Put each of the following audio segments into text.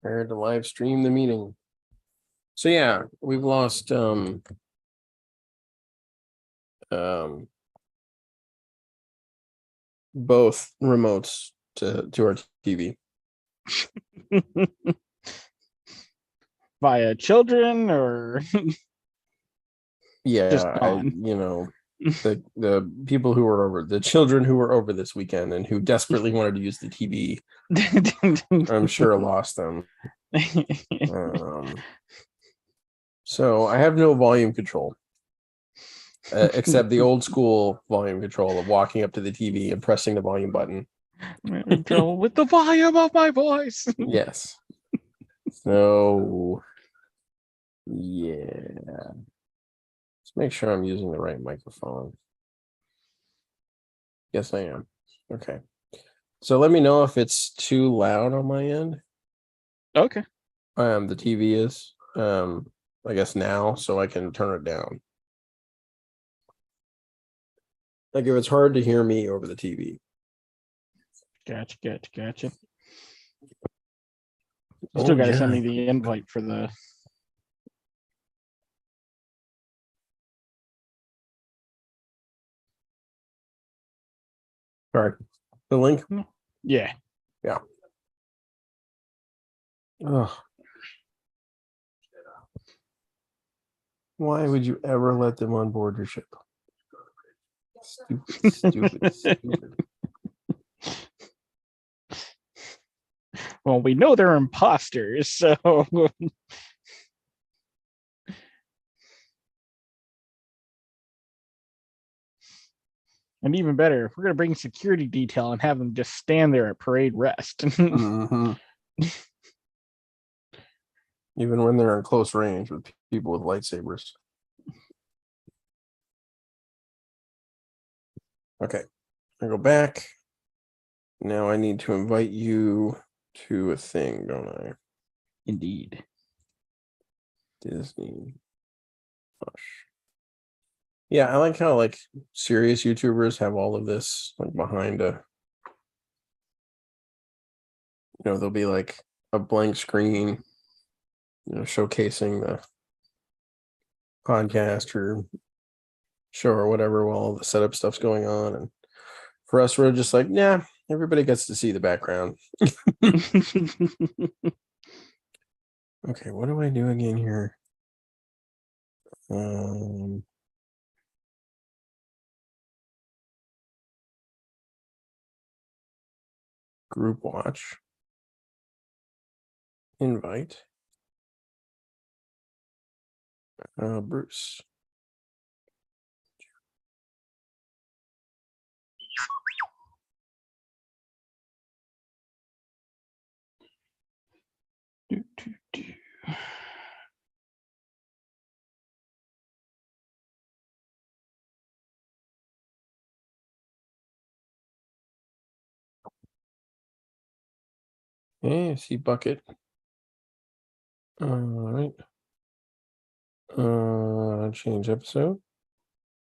Prepared to live stream the meeting. So yeah, we've lost both remotes to our TV. Via children or Yeah, just the people who were over, the children who were over this weekend and who desperately wanted to use the TV, I'm sure lost them. So I have no volume control, except the old school volume control of walking up to the TV and pressing the volume button. in trouble with the volume of my voice. Yes. So yeah. Let's make sure I'm using the right microphone. Yes, I am. Okay. So let me know if it's too loud on my end. Okay. The TV is, I guess now, so I can turn it down. Like if it's hard to hear me over the TV. Gotcha. Still got to send me the invite for the. Sorry. The link? Yeah. Oh. Why would you ever let them on board your ship? Stupid. Well, we know they're imposters, so. And even better, if we're going to bring security detail and have them just stand there at parade rest. Mm-hmm. Even when they're in close range with people with lightsabers. Okay, I go back. Now I need to invite you to a thing, don't I? Indeed. Disney. Gosh. Yeah, I like how like serious YouTubers have all of this like behind a, there'll be like a blank screen, showcasing the podcast or show or whatever while all the setup stuff's going on. And for us, we're just like, yeah, everybody gets to see the background. Okay, what do I do again here? Group watch. Invite. Bruce. Okay, I see bucket. All right. Change episode.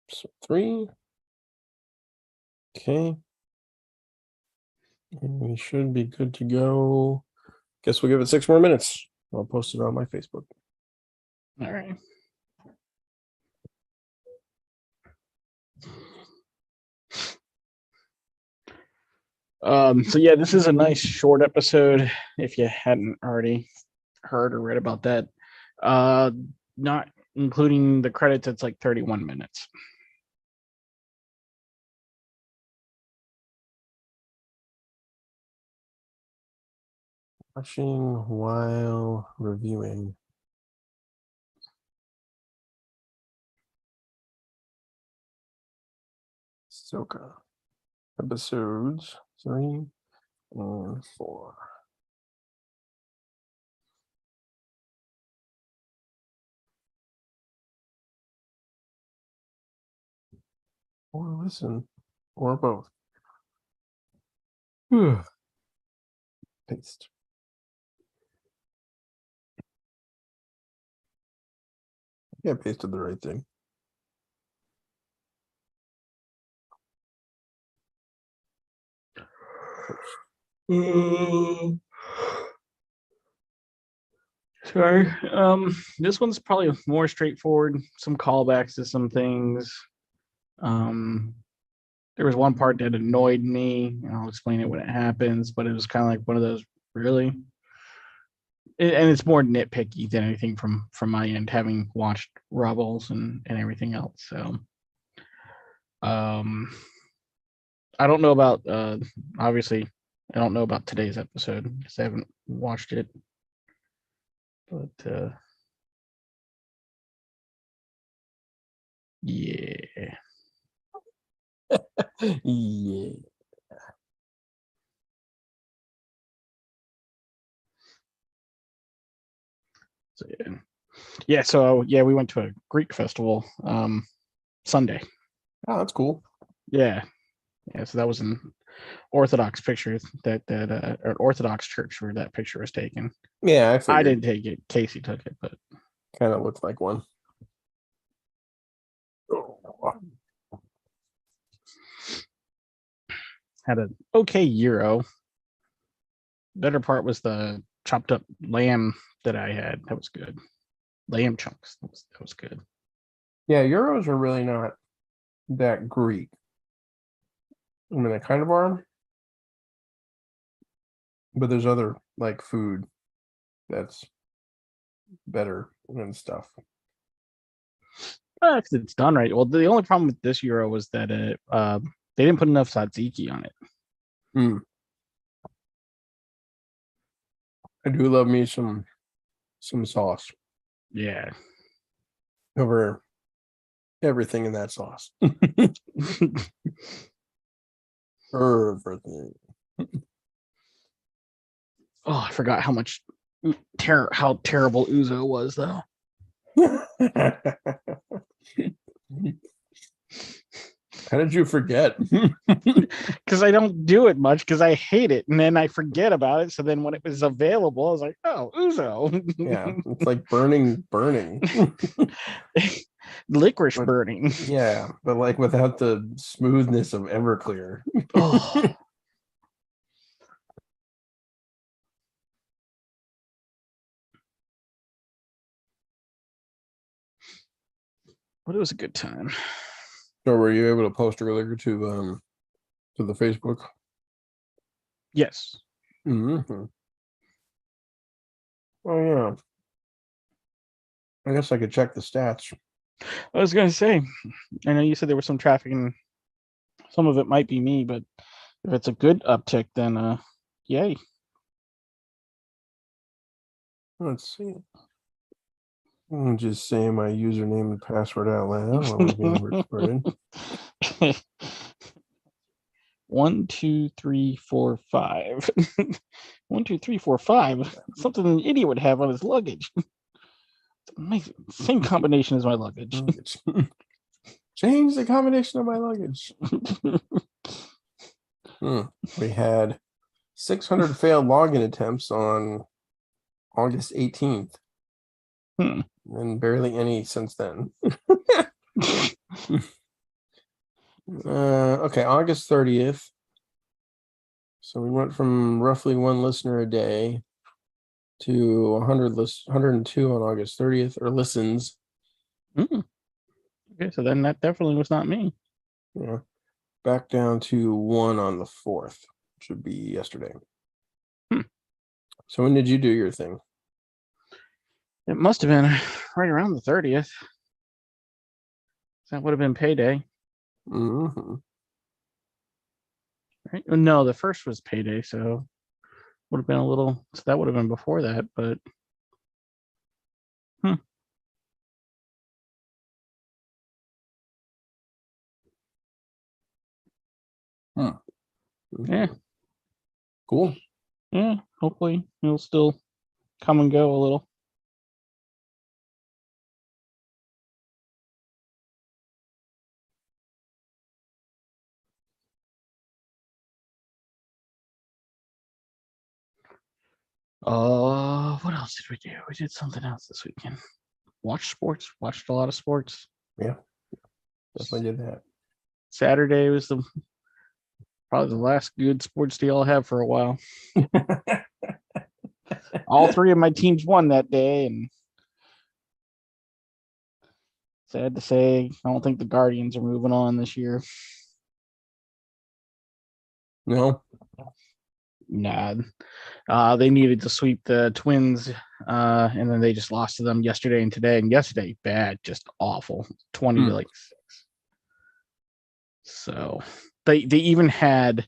Episode 3. Okay. And we should be good to go. Guess we'll give it 6 more minutes. I'll post it on my Facebook. All right. So yeah, this is a nice short episode. If you hadn't already heard or read about that, not including the credits, it's like 31 minutes. Watching while reviewing. Ahsoka Episodes 3 and 4. Or listen, or both. Paste. Yeah, pasted the right thing. Sorry. This one's probably more straightforward. Some callbacks to some things. There was one part that annoyed me, and I'll explain it when it happens. But it was kind of like one of those really, and it's more nitpicky than anything from my end, having watched Rebels and everything else. So, I don't know about obviously, I don't know about today's episode because I haven't watched it. But yeah. Yeah. So yeah. So yeah, we went to a Greek festival Sunday. Oh, that's cool. Yeah. So that was an Orthodox picture that or Orthodox church where that picture was taken. Yeah, I didn't take it. Casey took it, but kind of looked like one. had an okay gyro. Better part was the chopped up lamb that I had. That was good. Lamb chunks. That was good. Yeah, Euros are really not that Greek. I mean, they kind of are, but there's other like food that's better and stuff. If it's done right. Well, the only problem with this gyro was that they didn't put enough tzatziki on it. I do love me some sauce. Yeah. Over everything in that sauce. Everything. Oh, I forgot how much how terrible Uzo was though. How did you forget? Because I don't do it much because I hate it, and then I forget about it. So then when it was available, I was like, "Oh, Uzo." Yeah, it's like burning. Licorice burning. Yeah, but like without the smoothness of Everclear. Oh. But it was a good time. So were you able to post earlier to the Facebook? Yes. Mm-hmm. Oh yeah. I guess I could check the stats. I was gonna say, I know you said there was some traffic and some of it might be me, but if it's a good uptick, then yay. Let's see. I'm just saying my username and password out loud while we're being recorded. 1, 2, 3, 4, 5. 1, 2, 3, 4, 5. Something an idiot would have on his luggage. It's amazing. Same combination as my luggage. Change the combination of my luggage. We had 600 failed login attempts on August 18th. And barely any since then. Okay, August 30th. So we went from roughly one listener a day to 102 on August 30th, or listens. Okay, so then that definitely was not me. Yeah. Back down to 1 on the 4th, which would be yesterday. So when did you do your thing? It must have been right around the 30th. That would have been payday. Mm-hmm. Right? No, the first was payday, so would have been a little. So that would have been before that, but. Yeah. Cool. Yeah. Hopefully it'll still come and go a little. What else did we do? We did something else this weekend. Watched sports. Watched a lot of sports. Yeah. Definitely did that. Saturday was probably the last good sports deal I'll have for a while. all three of my teams won that day, and sad to say, I don't think the Guardians are moving on this year. No. Nah, they needed to sweep the Twins, and then they just lost to them yesterday and today. And yesterday, bad, just awful, 20 to like 6. So they even had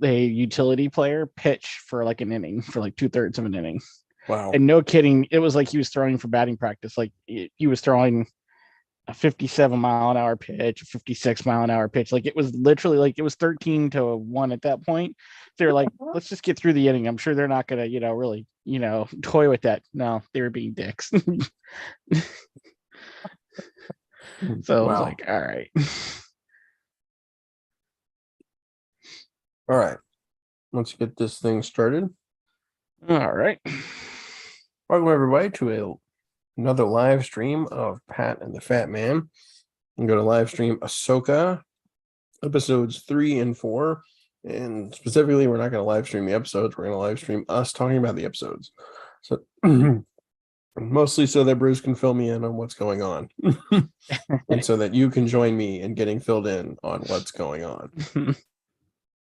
a utility player pitch for like an inning, for like 2/3 of an inning. Wow. And no kidding, it was like he was throwing for batting practice. Like he was throwing a 57-mile-an-hour pitch, a 56-mile-an-hour pitch. Like it was literally like it was 13-1 at that point. They're like, let's just get through the inning. I'm sure they're not gonna, really, toy with that. No, they were being dicks. So I was like, all right. All right. Let's get this thing started. All right. Welcome everybody to another live stream of Pat and the Fat Man. You can go to live stream Ahsoka Episodes 3 and 4. And specifically, we're not going to live stream the episodes. We're going to live stream us talking about the episodes. So mostly so that Bruce can fill me in on what's going on. And so that you can join me in getting filled in on what's going on.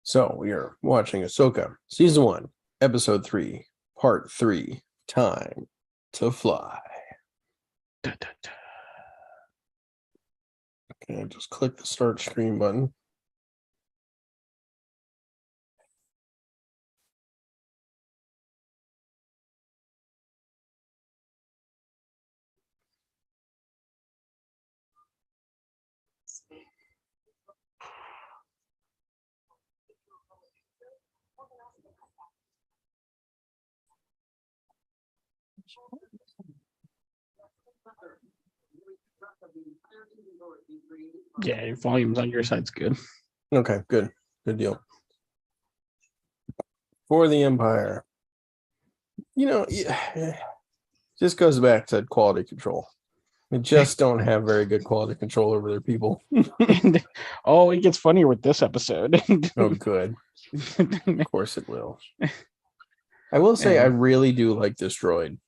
So we are watching Ahsoka, Season 1, Episode 3, Part 3, Time to Fly. Okay, just click the start screen button. Yeah, your volume's on your side's good. Okay, good. Good deal. For the Empire. Just goes back to quality control. They just don't have very good quality control over their people. And, it gets funnier with this episode. Oh, good. Of course it will. I will say I really do like this droid.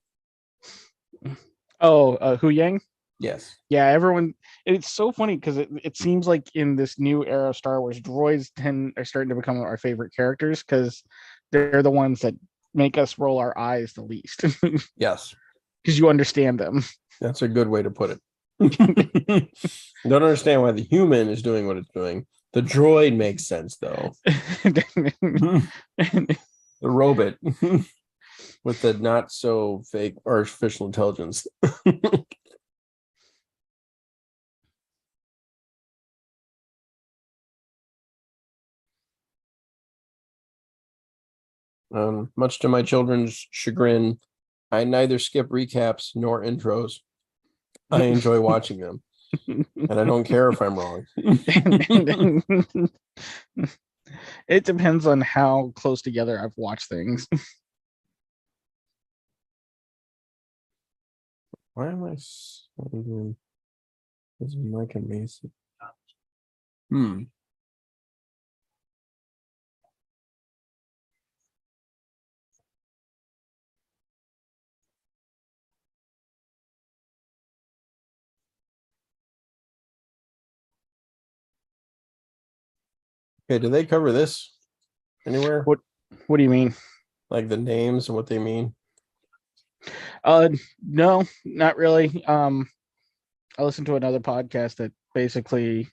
Hu Yang? Yes. Yeah, everyone. It's so funny because it seems like in this new era of Star Wars, droids are starting to become our favorite characters because they're the ones that make us roll our eyes the least. Yes. Because you understand them. That's a good way to put it. Don't understand why the human is doing what it's doing. The droid makes sense, though. The robot with the not so fake artificial intelligence. Much to my children's chagrin, I neither skip recaps nor intros. I enjoy watching them, and I don't care if I'm wrong. It depends on how close together I've watched things. Why am I doing this? Mike and Mason. Okay, do they cover this anywhere? What do you mean? Like the names and what they mean? No, not really. I listened to another podcast that basically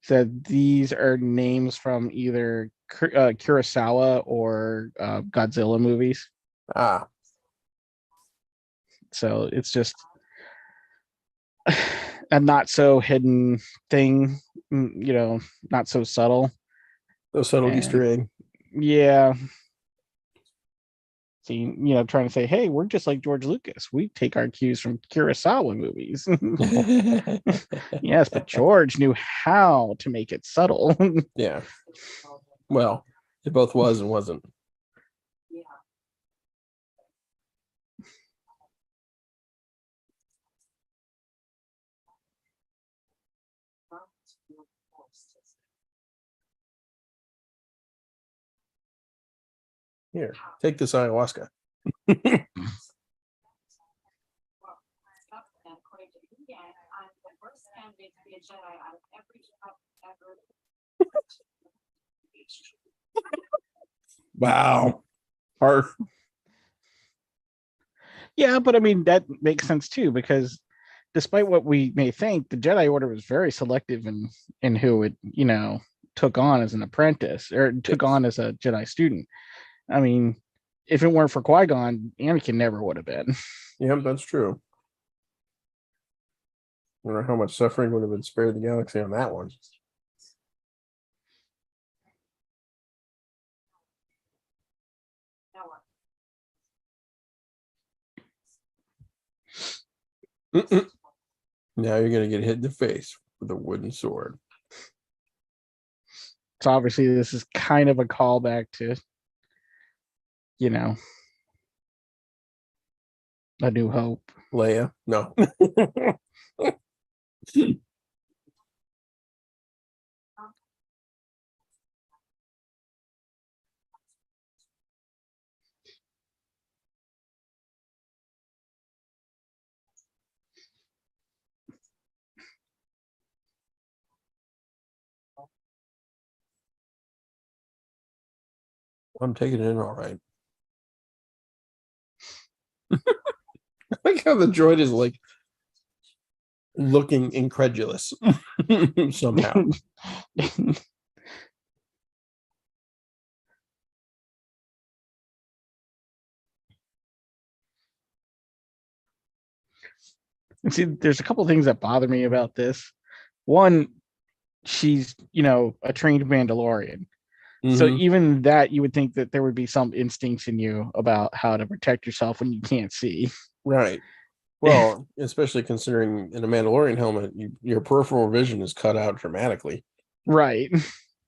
said these are names from either Kurosawa or Godzilla movies. Ah. So it's just a not so hidden thing, not so subtle. Those subtle Easter egg. Yeah. See, trying to say, hey, we're just like George Lucas. We take our cues from Kurosawa movies. Yes, but George knew how to make it subtle. Yeah. Well, it both was and wasn't. Here, take this ayahuasca. Wow. Harsh. Yeah, but I mean that makes sense too, because despite what we may think, the Jedi Order was very selective in who it, took on as an apprentice or took Yes. on as a Jedi student. I mean, if it weren't for Qui-Gon, Anakin never would have been. Yep, that's true. I wonder how much suffering would have been spared the galaxy on that one. Mm-mm. Now you're gonna get hit in the face with a wooden sword. So obviously this is kind of a callback to, A New Hope. Leia, no. I'm taking it in all right. I like how the droid is like looking incredulous somehow. See, there's a couple of things that bother me about this. One, she's, a trained Mandalorian. So Mhm. even that, you would think that there would be some instincts in you about how to protect yourself when you can't see. Right. Well, especially considering in a Mandalorian helmet, your peripheral vision is cut out dramatically. Right.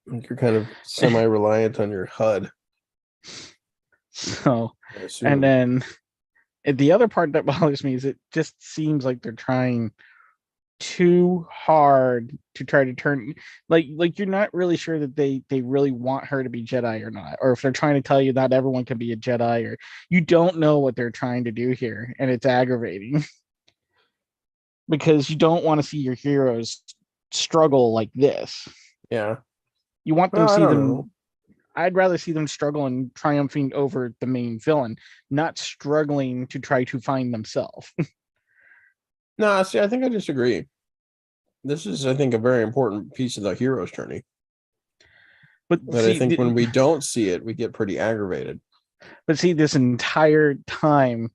Like you're kind of semi-reliant on your HUD, So, I and assume. then the other part that bothers me is it just seems like they're trying too hard to try to turn like you're not really sure that they really want her to be Jedi or not, or if they're trying to tell you not everyone can be a Jedi, or you don't know what they're trying to do here, and it's aggravating because you don't want to see your heroes struggle like this. Yeah. You want them Well, to I see don't know. them. I'd rather see them struggle and triumphing over the main villain, not struggling to try to find themselves. No, see, I think I disagree. This is, I think, a very important piece of the hero's journey. But But I see, think when we don't see it, we get pretty aggravated. this entire time,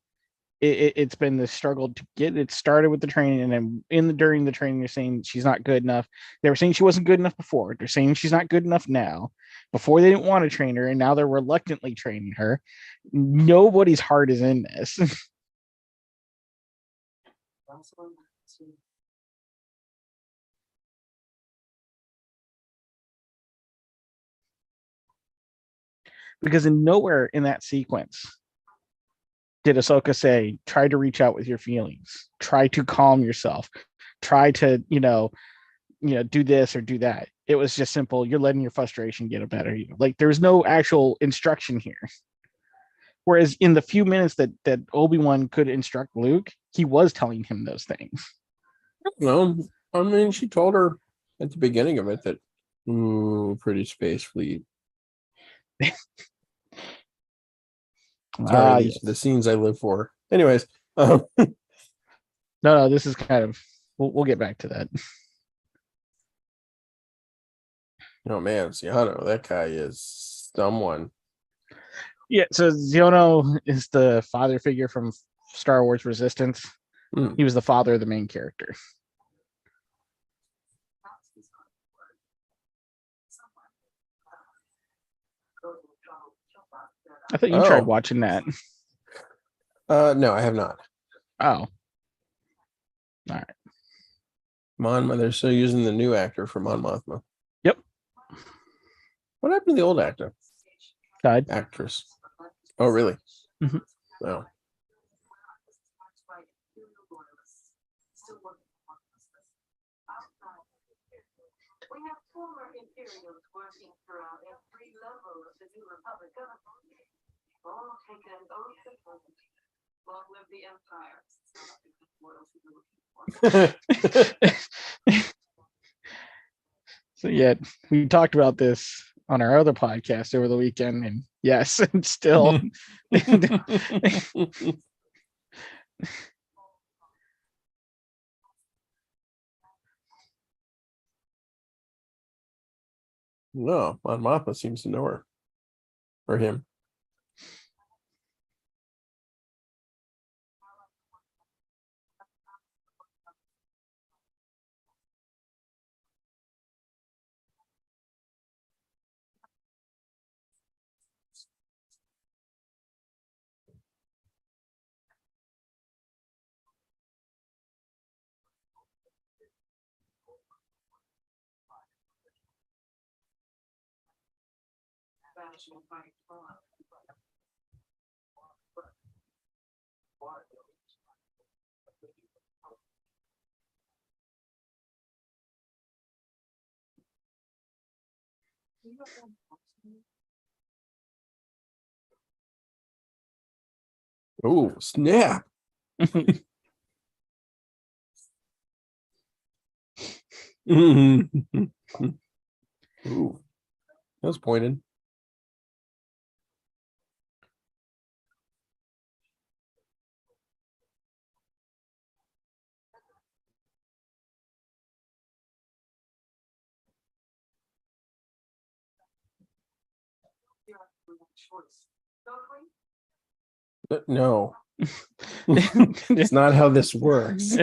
it's been this struggle to get it started with the training, and then during the training, they're saying she's not good enough. They were saying she wasn't good enough before. They're saying she's not good enough now. Before they didn't want to train her, and now they're reluctantly training her. Nobody's heart is in this. Because in nowhere in that sequence did Ahsoka say, try to reach out with your feelings, try to calm yourself, try to, do this or do that. It was just simple. You're letting your frustration get a better you. Like there was no actual instruction here. Whereas in the few minutes that Obi-Wan could instruct Luke, he was telling him those things. No, I mean, she told her at the beginning of it that, ooh, pretty space fleet. Sorry, these are the Yes. scenes I live for. Anyways, No, this is kind of we'll get back to that. oh man, Ciano, that guy is someone. Yeah, so Ziono is the father figure from Star Wars Resistance. Hmm. He was the father of the main character. I thought you tried Oh, watching that. no, I have not. Oh, all right. Mon, they're still using the new actor for Mon Mothma. Yep. What happened to the old actor? Died. Actress. Oh, really? Mhm. Wow. So yet we talked about this on our other podcast over the weekend, and yes, and still No, Mon Mothma seems to know her. Or him. Oh, snap. Ooh, that was pointed. No, it's not how this works.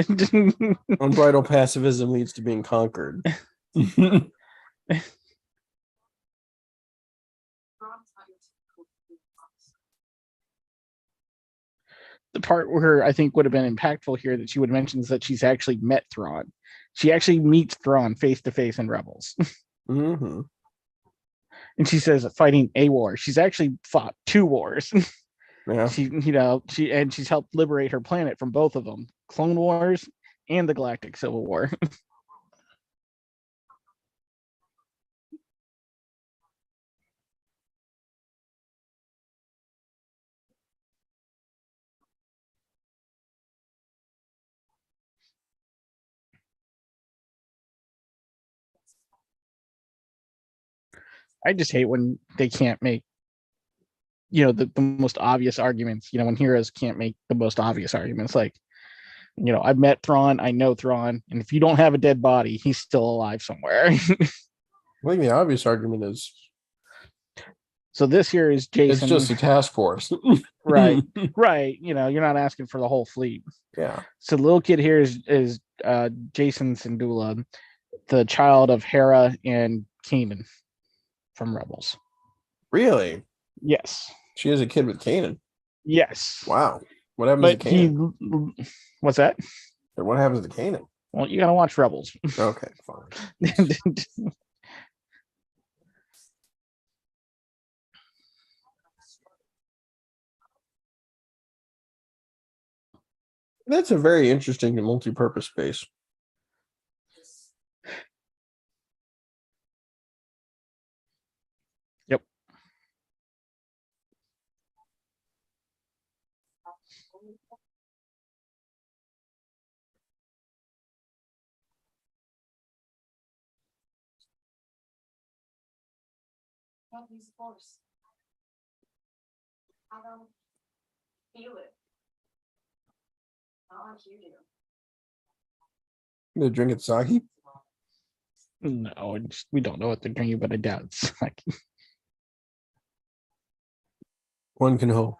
Unbridled pacifism leads to being conquered. The part where I think would have been impactful here that she would mention is that she's actually met Thrawn. She actually meets Thrawn face to face in Rebels. Mm-hmm. And she says fighting a war. She's actually fought 2 wars. Yeah. She's helped liberate her planet from both of them, Clone Wars and the Galactic Civil War. I just hate when they can't make, the most obvious arguments. When heroes can't make the most obvious arguments. Like, I've met Thrawn, I know Thrawn, and if you don't have a dead body, he's still alive somewhere. I think the obvious argument is so this here is Jason. It's just a task force. Right. You're not asking for the whole fleet. Yeah. So the little kid here is Jason Syndulla, the child of Hera and Kanan from Rebels. Really? Yes. She is a kid with Kanan. Yes. Wow. What happens to Kanan? What's that? What happens to Kanan? Well, you gotta watch Rebels. Okay, fine. That's a very interesting and multi-purpose space. Yep. I don't feel it. Not like you do. They're drinking sake? No, we don't know what they're drinking, but I doubt it's like. One can hope.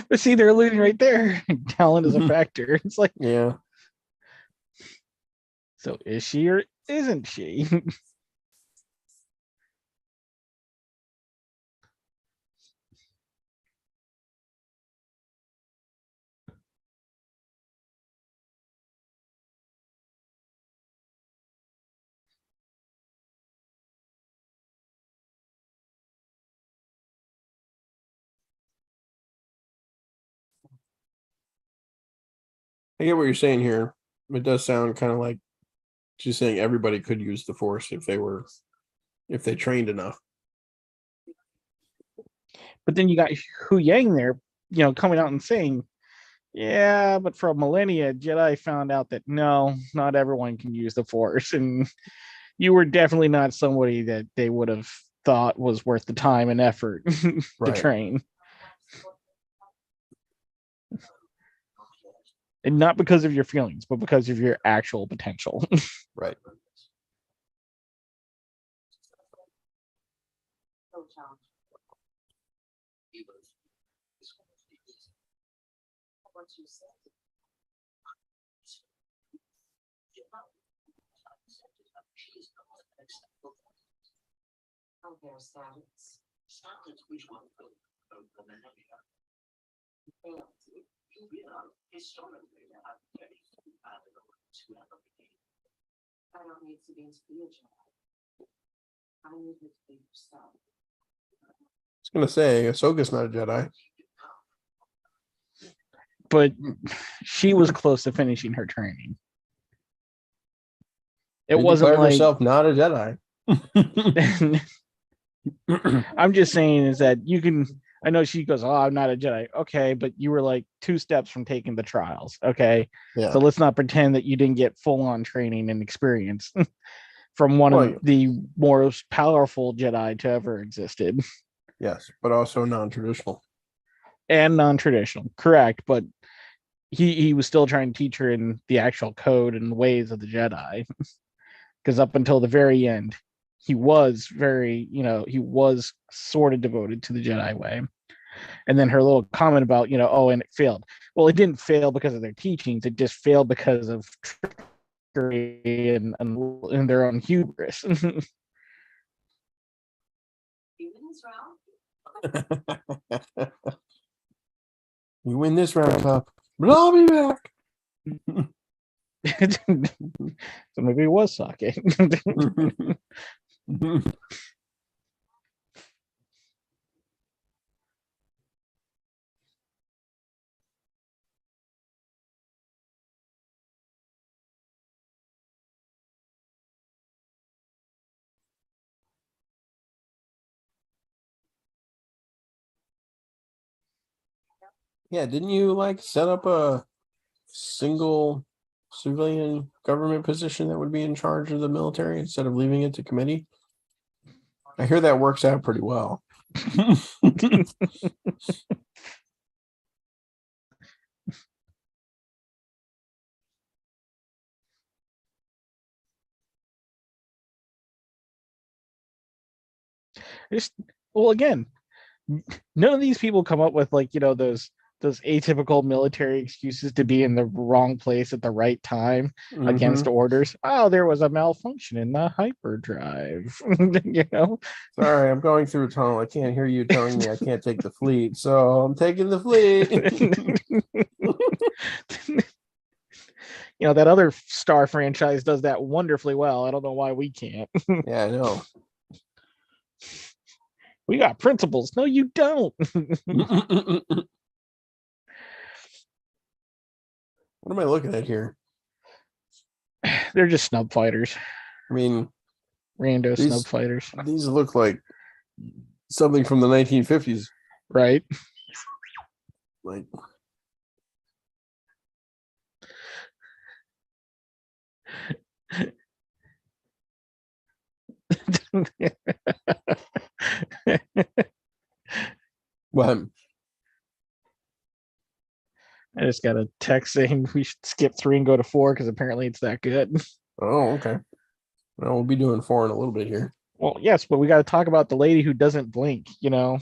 But see, they're alluding right there. Talent is a factor. It's like, yeah. So is she or isn't she? I get what you're saying here. It does sound kind of like she's saying everybody could use the force if they trained enough. But then you got Hu Yang there, coming out and saying, yeah, but for millennia, Jedi found out that no, not everyone can use the Force. And you were definitely not somebody that they would have thought was worth the time and effort to Right. train. And not because of your feelings, but because of your actual potential. Right. What you said. Oh, their status. I don't need to be inspired. I need you to be yourself. I was gonna say Ahsoka's not a Jedi. But she was close to finishing her training. It She wasn't declared like herself not a Jedi. I'm just saying is that you can. I know she goes, "Oh, I'm not a Jedi." Okay, but you were like 2 steps from taking the trials. Okay, Yeah. so let's not pretend that you didn't get full on training and experience from one Well, of the most powerful Jedi to ever existed, yes, but also non-traditional. and non-traditional. Correct, but he was still trying to teach her in the actual code and ways of the Jedi, because up until the very end, he was he was sort of devoted to the Jedi way. And then her little comment about, oh, and it failed. Well, it didn't fail because of their teachings. It just failed because of trickery and their own hubris. You win this round, Cup, but I'll be back. So maybe it was sake. Yeah, didn't you like set up a single civilian government position that would be in charge of the military instead of leaving it to committee? I hear that works out pretty well. Well, again, none of these people come up with those atypical military excuses to be in the wrong place at the right time against orders. Oh, there was a malfunction in the hyperdrive. Sorry, I'm going through a tunnel. I can't hear you telling me I can't take the fleet, so I'm taking the fleet. That other Star franchise does that wonderfully well. I don't know why we can't. Yeah, I know. We got principles. No, you don't. What am I looking at here? They're just snub fighters. I mean, Rando snub fighters. These look like something from the 1950s. Right. Like, what? I just got a text saying we should skip 3 and go to 4 because apparently it's that good. Oh, okay. Well, we'll be doing 4 in a little bit here. Well, yes, but we got to talk about the lady who doesn't blink, the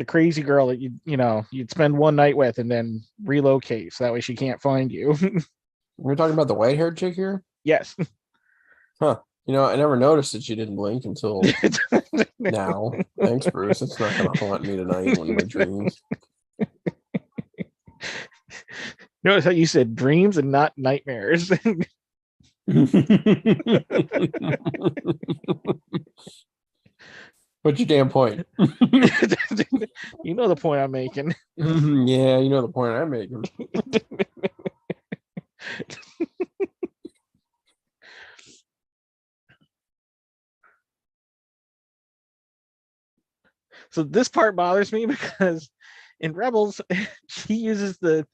crazy girl that you'd spend one night with and then relocate so that way she can't find you. We're talking about the white-haired chick here? Yes. Huh. I never noticed that she didn't blink until now. Thanks, Bruce. It's not going to haunt me tonight in my dreams. Notice how you said dreams and not nightmares. What's your damn point? You know the point I'm making. Yeah, you know the point I'm making. So this part bothers me because in Rebels, she uses the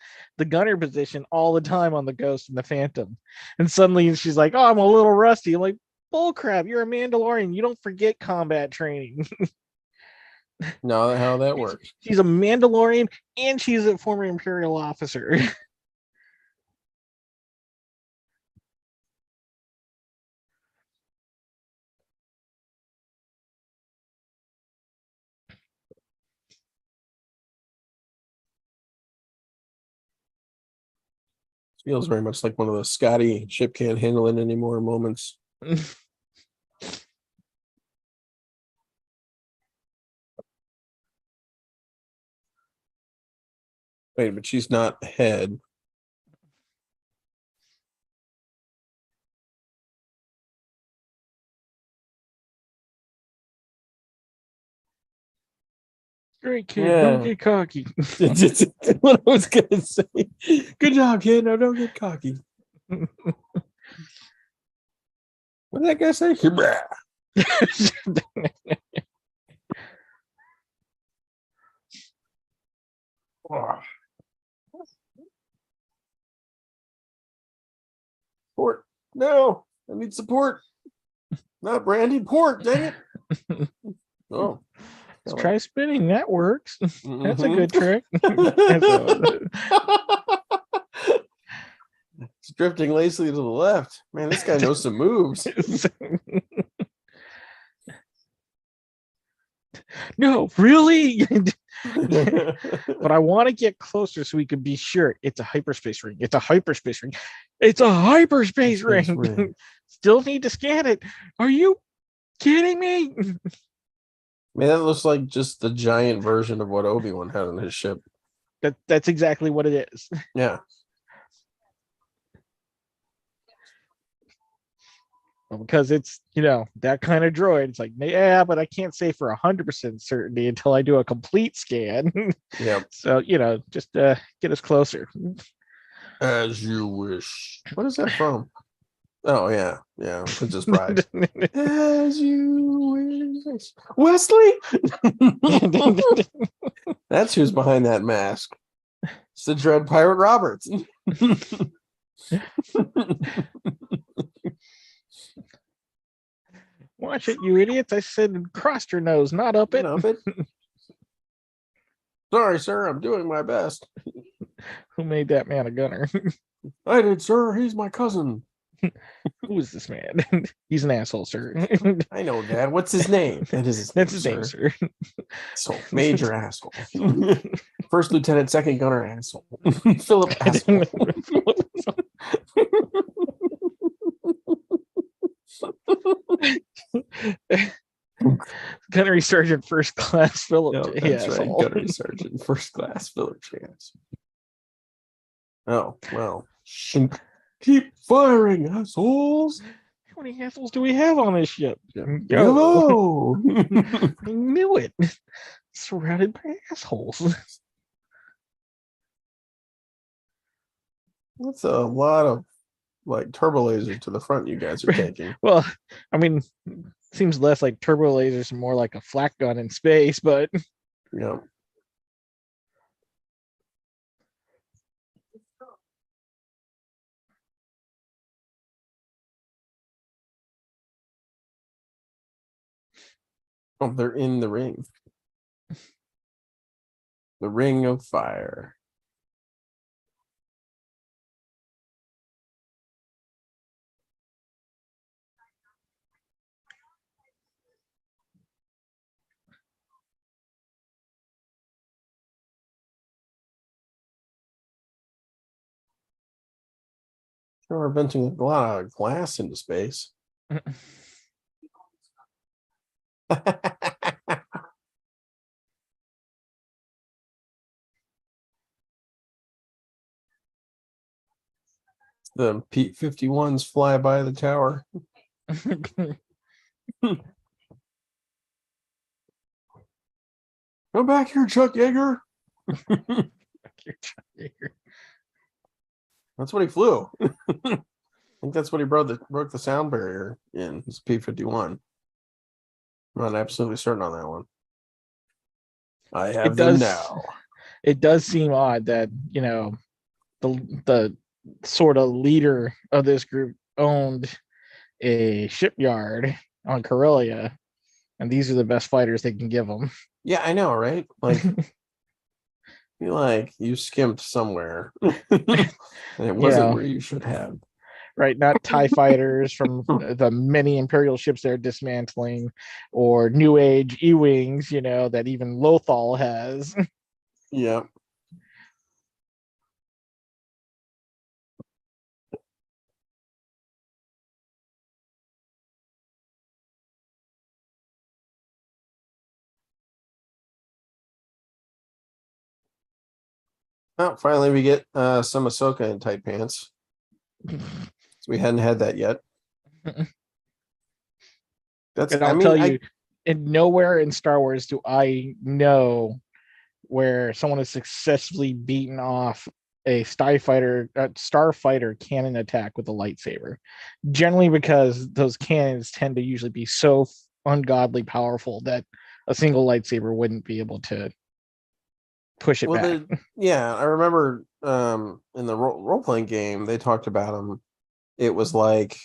gunner position all the time on the Ghost and the Phantom, and suddenly she's like, "Oh, I'm a little rusty." I'm like, "Bull crap! You're a Mandalorian. You don't forget combat training." Now how that works. She's a Mandalorian and she's a former Imperial officer. Feels very much like one of the Scotty ship can't handle it anymore moments. Wait, but she's not head. Great kid, don't get cocky. That's what I was gonna say. Good job, kid. No, don't get cocky. What did that guy say? Port. No, I need support. Not brandy. Port. Dang it. Oh. Let's try spinning. That works. That's a Mhm. good trick. It's drifting lazily to the left. Man, this guy knows some moves. No, really? But I want to get closer so we can be sure it's a hyperspace ring. It's a hyperspace ring. It's a hyperspace ring. Still need to scan it. Are you kidding me? Man, that looks like just the giant version of what Obi-Wan had on his ship. That's exactly what it is. Yeah. Because it's, that kind of droid. It's like, yeah, but I can't say for 100% certainty until I do a complete scan. Yeah. So, just get us closer. As you wish. What is that from? Oh, yeah. Yeah. Princess Bride. As you wish. Wesley? That's who's behind that mask. It's the Dread Pirate Roberts. Watch it, you idiots. I said cross your nose, not up it. Up it. Sorry, sir. I'm doing my best. Who made that man a gunner? I did, sir. He's my cousin. Who is this man? He's an asshole, sir. I know, Dad. What's his name? That's his name, sir. So major asshole. First lieutenant, second gunner, asshole. Philip asshole. Gunnery Sergeant First Class Philip. No, that's right. Gunnery Sergeant First Class Philip Chance. Oh, well. Keep firing, assholes. How many assholes do we have on this ship? Yo. I knew it. Surrounded by assholes. That's a lot of turbo lasers to the front you guys are taking. Well, I mean, seems less like turbo lasers and more like a flak gun in space, but yeah. Oh, they're in the ring. The ring of fire. We're venting a lot of glass into space. The P-51s fly by the tower. Come back here, Chuck Yeager. That's what he flew. I think that's what he broke the sound barrier in. It's P-51. I'm not absolutely certain on that one. I have It them does. now. It does seem odd that the sort of leader of this group owned a shipyard on Corellia, and these are the best fighters they can give them. Yeah, I know, right? You skimped somewhere. And it wasn't where you should have. Right, not TIE fighters from the many Imperial ships they're dismantling, or New Age E-Wings, that even Lothal has. Yeah. Well, finally we get some Ahsoka in tight pants. So we hadn't had that yet. And I'll tell you, in nowhere in Star Wars do I know where someone has successfully beaten off a starfighter cannon attack with a lightsaber. Generally, because those cannons tend to usually be so ungodly powerful that a single lightsaber wouldn't be able to push it back. I remember in the role-playing game they talked about them. It was like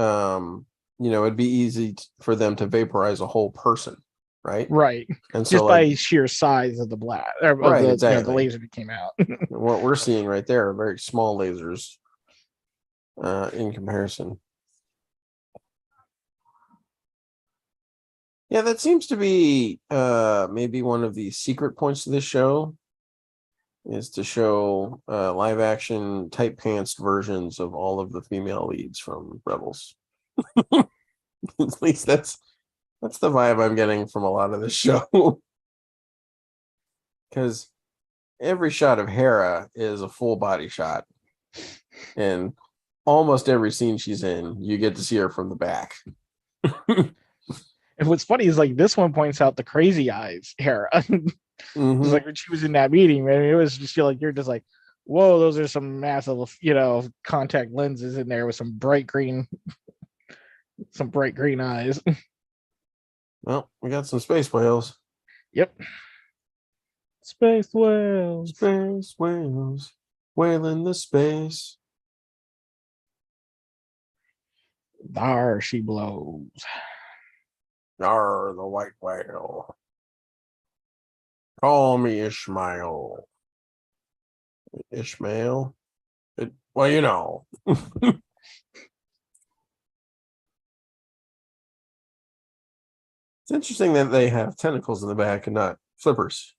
it'd be easy for them to vaporize a whole person, right? And so just by sheer size of the blast, or right, the, exactly. the laser that came out. What we're seeing right there are very small lasers in comparison. Yeah, that seems to be maybe one of the secret points of this show, is to show live action tight pantsed versions of all of the female leads from Rebels. At least that's the vibe I'm getting from a lot of this show. Because every shot of Hera is a full body shot, and almost every scene she's in, you get to see her from the back. And what's funny is this one points out the crazy eyes Hera. Mm-hmm. When she was in that meeting, man, it was just you're just like, whoa, those are some massive, contact lenses in there with some bright green eyes. Well, we got some space whales. Yep. Space whales. Space whales. Whaling the space. There she blows. Arr, the white whale. Call me Ishmael. Ishmael? Well, It's interesting that they have tentacles in the back and not flippers.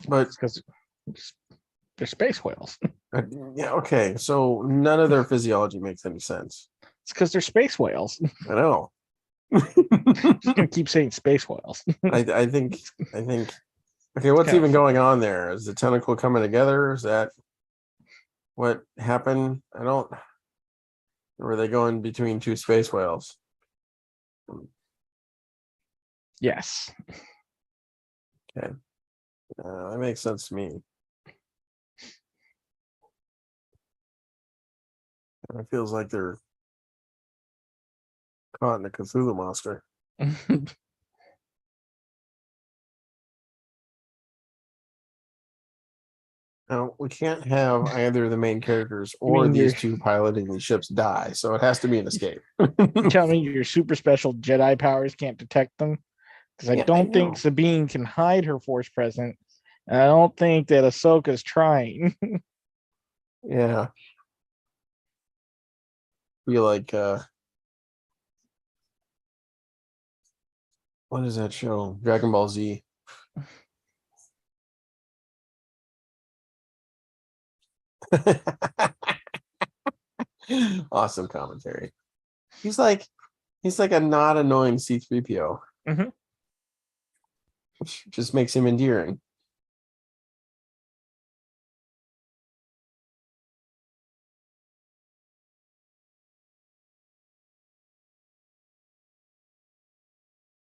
But because they're space whales. Yeah, okay. So none of their physiology makes any sense. It's because they're space whales. I know. Just gonna keep saying space whales. I think. Okay, what's even going on there? Is the tentacle coming together? Is that what happened? I don't. Or were they going between two space whales? Yes. Okay, that makes sense to me. It feels like they're caught in a Cthulhu monster. We can't have either the main characters or these two piloting these ships die, so it has to be an escape. Tell me your super special Jedi powers can't detect them? Because I don't think Sabine can hide her force presence, and I don't think that Ahsoka's trying. Yeah. Feel like what is that show? Dragon Ball Z. Awesome commentary. He's like a not annoying C-3PO. Mm-hmm. Which just makes him endearing.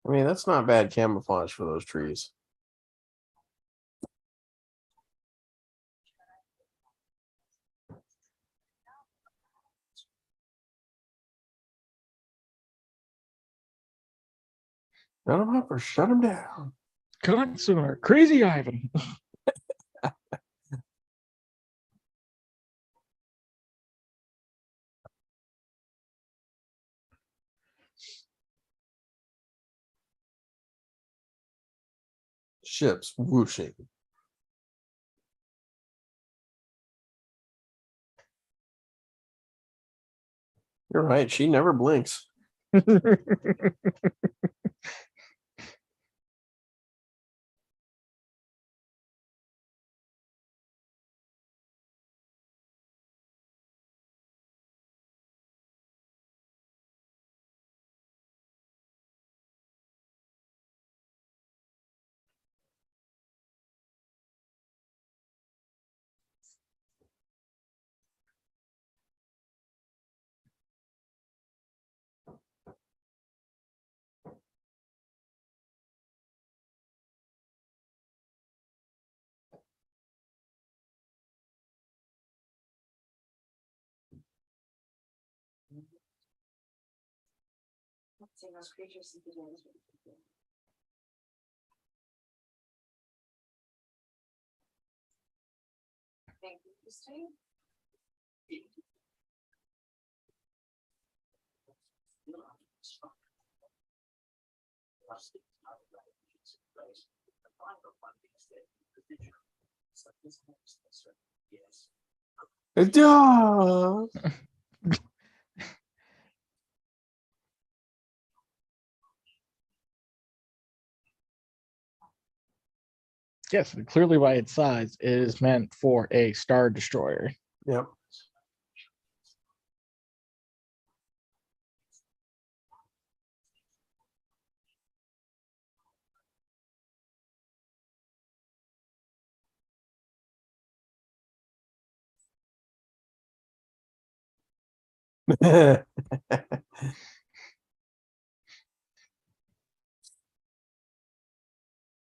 I mean, that's not bad camouflage for those trees. Shut him up or shut him down. Consular, Crazy Ivan. Ships whooshing. You're right. She never blinks. Let's see those creatures and begins with. Thank you, Christine. Duh. Yes, and clearly by its size, it is meant for a star destroyer. Yep.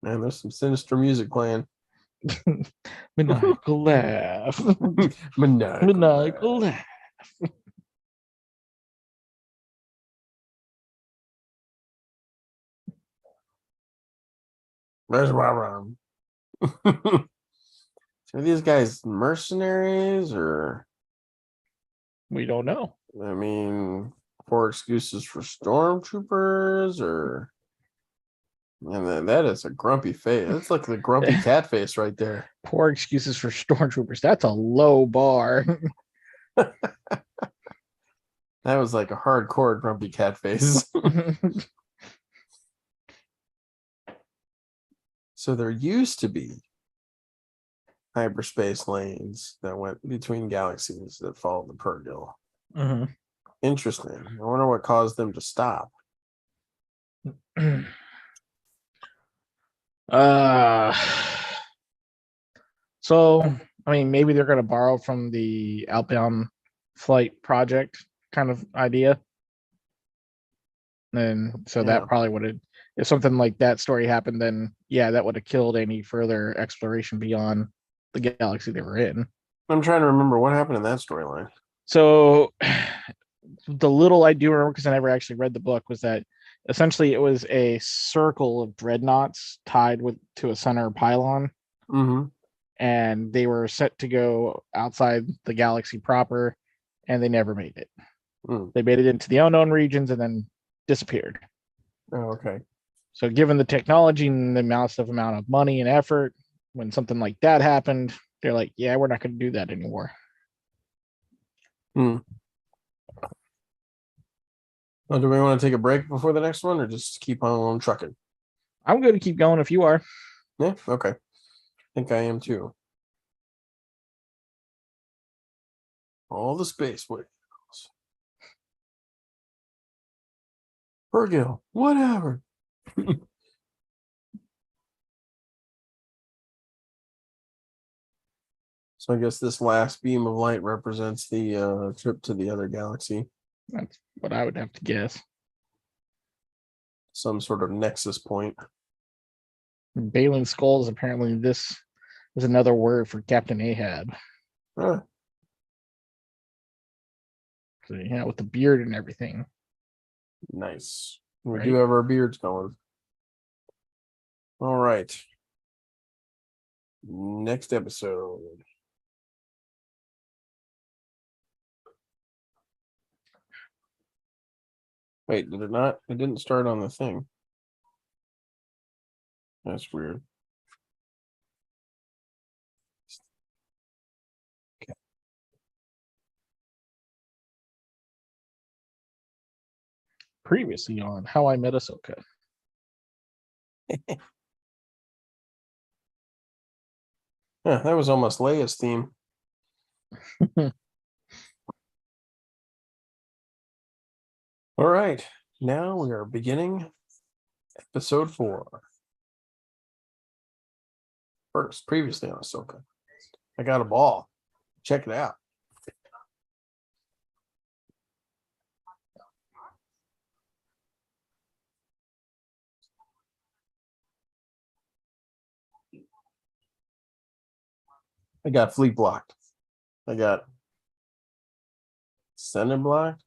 Man, there's some sinister music playing. Maniacal laugh. Maniacal. Maniacal laugh. Where's Ron? Are these guys mercenaries or? We don't know. I mean, poor excuses for stormtroopers or? And then that is a grumpy face. That's like the grumpy cat face right there. Poor excuses for stormtroopers. That's a low bar. That was like a hardcore grumpy cat face. So there used to be hyperspace lanes that went between galaxies that followed the Purgil. Mhm. Interesting. I wonder what caused them to stop. uh so I mean, maybe they're going to borrow from the outbound flight project kind of idea, and so Yeah. that probably would have, if something like that story happened, then yeah, that would have killed any further exploration beyond the galaxy they were in. I'm trying to remember what happened in that storyline. So the little I do remember, because I never actually read the book, was that essentially it was a circle of dreadnoughts tied to a center pylon, Mm-hmm. and they were set to go outside the galaxy proper, and they never made it. Mm. They made it into the unknown regions and then disappeared. Oh, okay. So given the technology and the massive amount of money and effort, when something like that happened, they're like, yeah, we're not going to do that anymore. Hmm. Well, do we want to take a break before the next one or just keep on trucking? I'm going to keep going if you are. Yeah, okay. I think I am too. All the space whales. Purgil, whatever. So I guess this last beam of light represents the trip to the other galaxy. That's what I would have to guess. Some sort of nexus point. Balin skulls, apparently this is another word for Captain Ahab. Huh. So, yeah, with the beard and everything. Nice. We Right. do have our beards going. All right. right. Next episode. Wait, did it not? It didn't start on the thing. That's weird. Previously on How I Met Ahsoka. Yeah, that was almost Leia's theme. All right, now we are beginning episode 4. First, previously on Ahsoka. I got a ball. Check it out. I got fleet blocked. I got Senate blocked.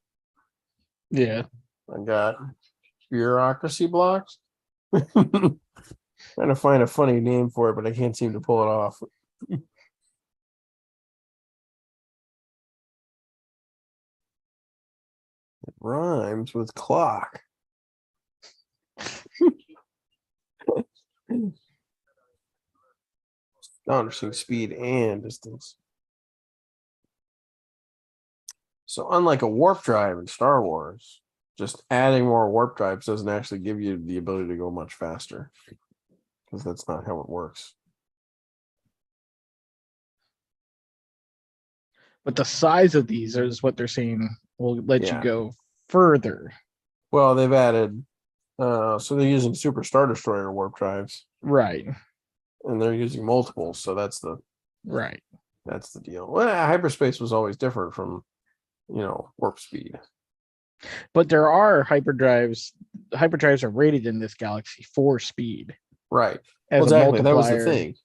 Yeah. I got bureaucracy blocked. Trying to find a funny name for it, but I can't seem to pull it off. It rhymes with clock. Astonishing speed and distance. So unlike a warp drive in Star Wars, just adding more warp drives doesn't actually give you the ability to go much faster, because that's not how it works. But the size of these is what they're saying will let you Yeah. go further. Well, they've added, so they're using Super Star Destroyer warp drives, Right. and they're using multiples. So that's the deal. Well, hyperspace was always different from, warp speed. But there are hyperdrives. Hyperdrives are rated in this galaxy for speed. Right. As Exactly. a That was the multiplier. thing.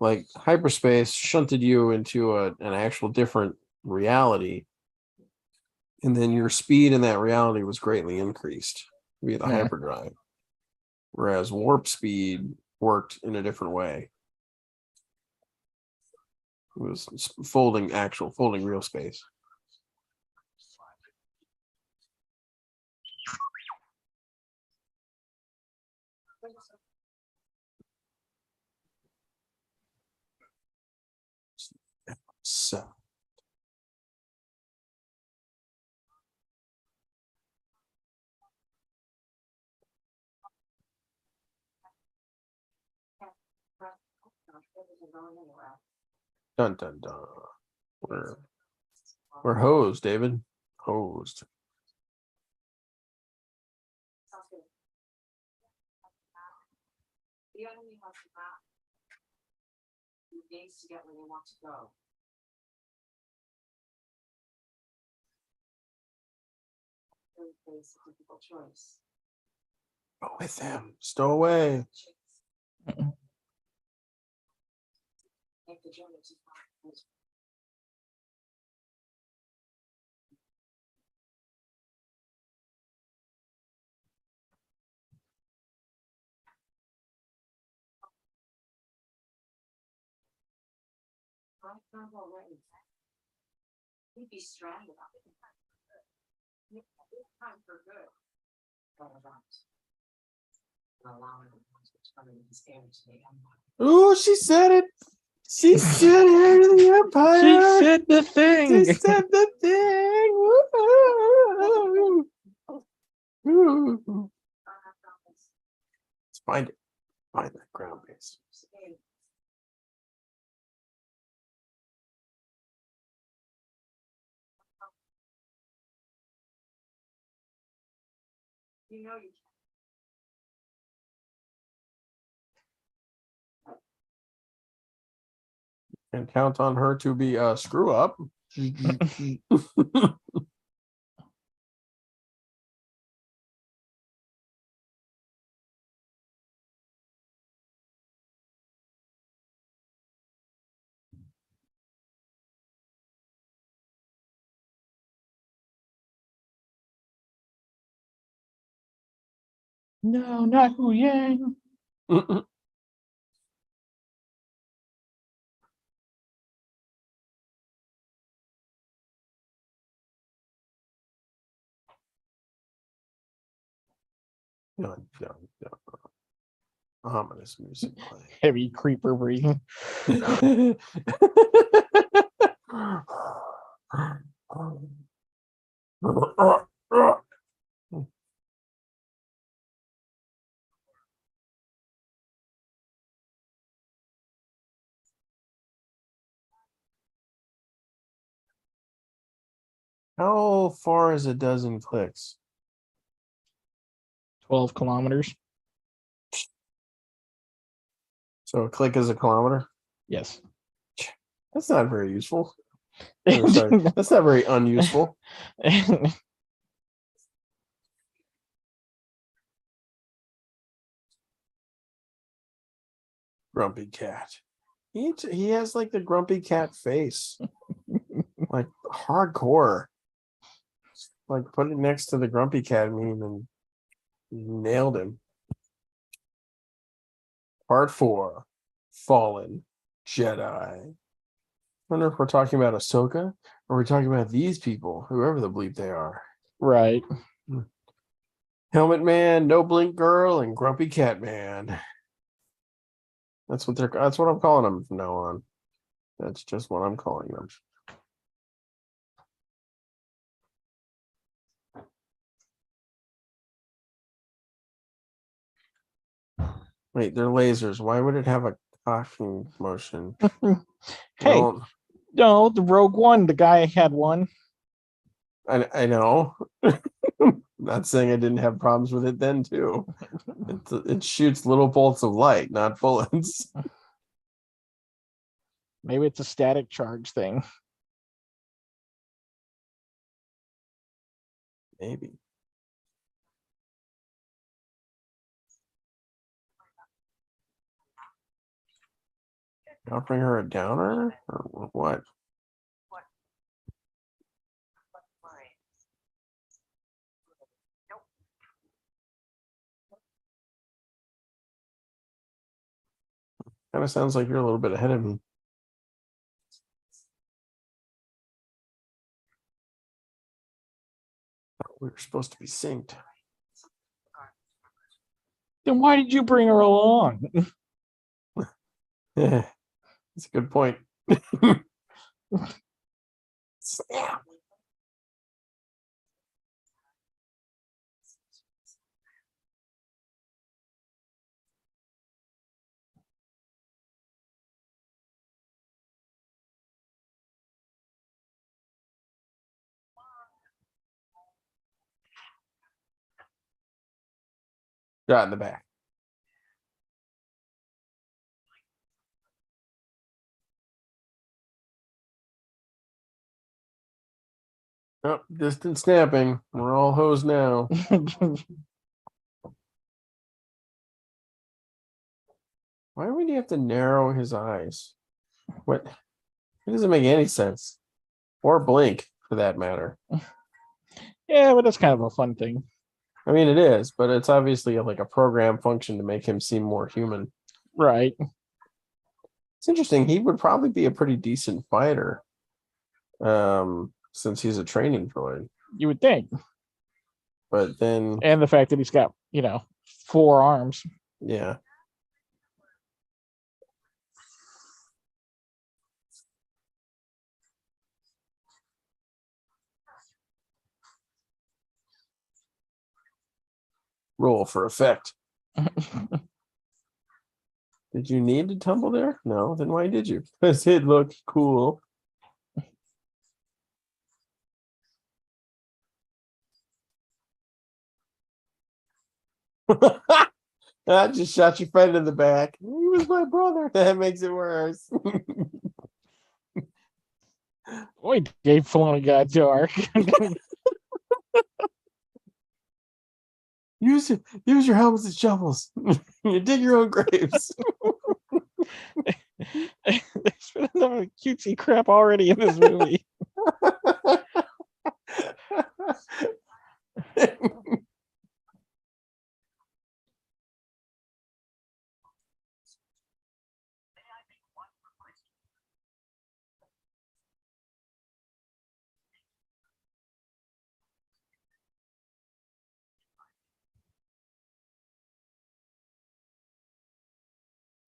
Like hyperspace shunted you into an actual different reality, and then your speed in that reality was greatly increased via the Yeah. hyperdrive. Whereas warp speed worked in a different way. It was folding real space. So dun dun dun. We're hosed, David. Hosed. The enemy has the map. He needs to get where they want to go. They face a difficult choice. Go with him. Stow away. Make the journey to find. I found already. He'd be stranded up. It's time for good. But allowing the ones which come in his air to the empire. Oh, she said it. She said heir to the empire. She said the thing. She said the thing. Woo. Let's find it. Find that ground base. You know you And count on her to be a screw up. No, not Hu Yang. Dun, dun, dun. Ominous music Heavy creeper breathing. playing. How far is a dozen clicks? 12 kilometers. So a click is a kilometer? Yes. That's not very useful. Or, sorry, that's not very unuseful. Grumpy cat. He has like the grumpy cat face. Like hardcore. Like put it next to the grumpy cat meme and nailed him. Part 4. Fallen Jedi. Wonder if we're talking about Ahsoka or we're talking about these people, whoever the bleep they are. Right. Helmet Man, No Blink Girl, and Grumpy Cat Man. That's what I'm calling them from now on. That's just what I'm calling them. Wait, they're lasers. Why would it have a cocking motion? Hey, Well, no, the Rogue One, the guy had one. I know. Not saying I didn't have problems with it then too. It shoots little bolts of light, not bullets. Maybe it's a static charge thing. Maybe. Offering her a downer or what? Kind of sounds like you're a little bit ahead of me. We were supposed to be synced. Then why did you bring her along? Yeah, that's a good point. Snap. Shot in the back. Oh, distant snapping. We're all hosed now. Why would you have to narrow his eyes? What? It doesn't make any sense. Or blink, for that matter. Yeah, but that's kind of a fun thing. I mean, it is, but it's obviously like a program function to make him seem more human. Right. It's interesting. He would probably be a pretty decent fighter, since he's a training droid. You would think. But then, And the fact that he's got, 4 arms. yeah. Roll for effect. Did you need to tumble there? No. Then why did you? Because it looked cool. I just shot your friend in the back. He was my brother. That makes it worse. Boy, Dave Filoni got dark. Use your helmets and shovels. You dig your own graves. There's been enough cutesy crap already in this movie.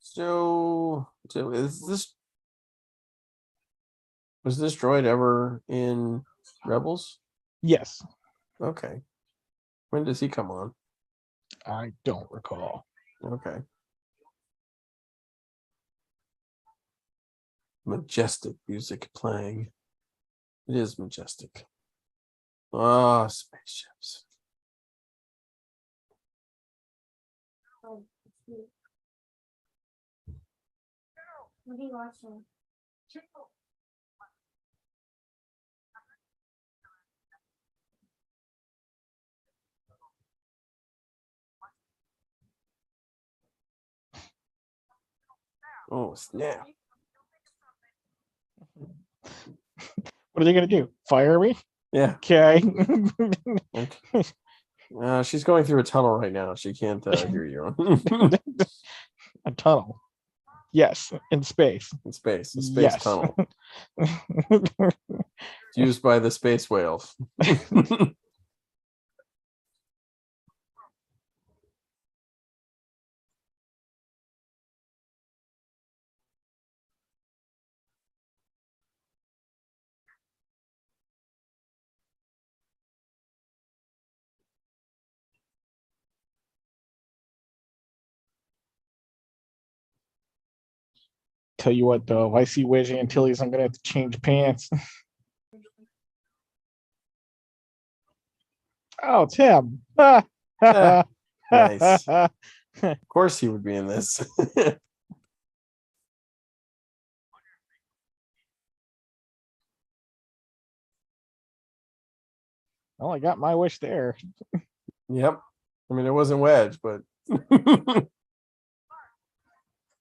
So was this droid ever in Rebels? Yes, Okay. When does he come on? I don't recall. Okay. Majestic music playing. It is majestic. Ah, spaceships. Oh, it's cute. What are you watching? Oh, snap. What are they gonna do? Fire me? Yeah. Okay. She's going through a tunnel right now. She can't hear you. A tunnel. Yes, in space. In space. A space Yes. tunnel. It's used by the space whales. Tell you what, though, if I see Wedge Antilles, I'm gonna have to change pants. Oh, it's him. Nice. Of course he would be in this. Well, I got my wish there. Yep. I mean, it wasn't Wedge, but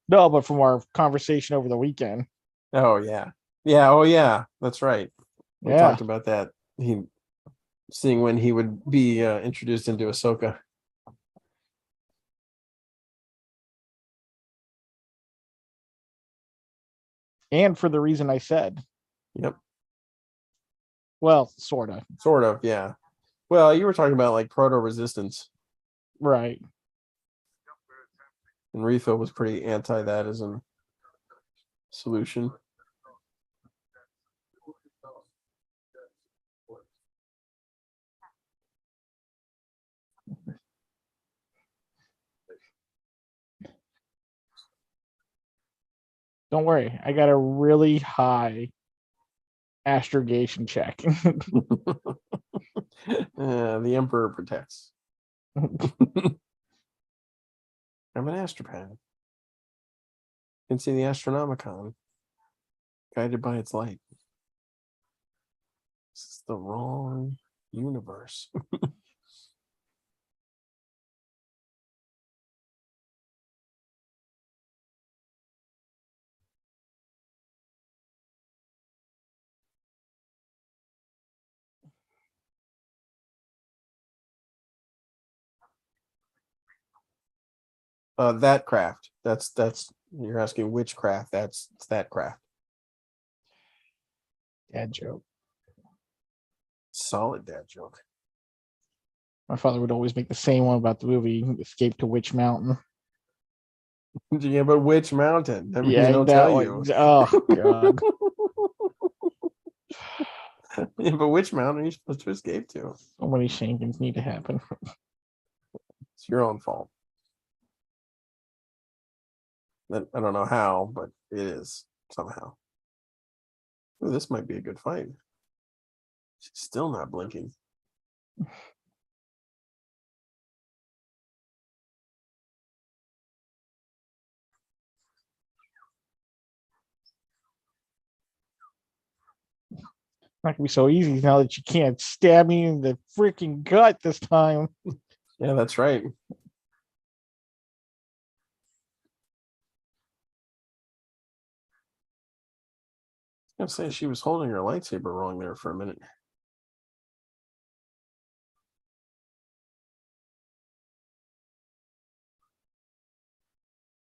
No, but from our conversation over the weekend. oh yeah. Yeah, oh yeah. That's right. We Yeah. talked about that. Seeing when he would be introduced into Ahsoka. And for the reason I said. Yep. Well, sort of. Sort of, yeah. Well, you were talking about like proto resistance, Right. and Refill was pretty anti that as a solution. Don't worry. I got a really high astrogation check. The Emperor protects. I'm an astropath. Can see the Astronomicon, guided by its light. This is the wrong universe. That craft. That's you're asking which craft. It's that craft. Dad joke. Solid dad joke. My father would always make the same one about the movie Escape to Witch Mountain. Yeah, but which mountain? I mean, Yeah, they'll that tell one. you. Oh god. Yeah, but which mountain are you supposed to escape to? So many shankings need to happen. It's your own fault. I don't know how, but it is somehow. Ooh, this might be a good fight. She's still not blinking. Not gonna be so easy now that you can't stab me in the freaking gut this time. Yeah, that's right. I was gonna say she was holding her lightsaber wrong there for a minute.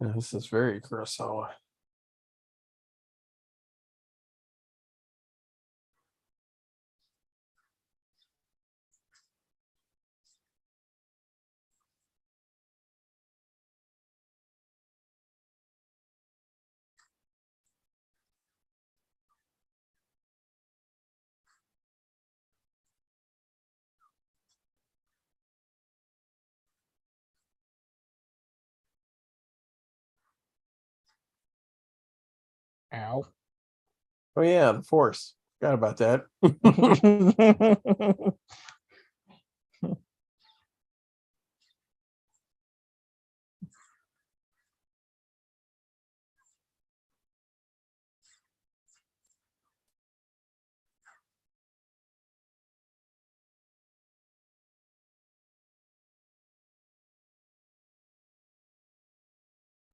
Yeah, this is very Kurosawa. Ow. Oh yeah, the Force. Forgot about that.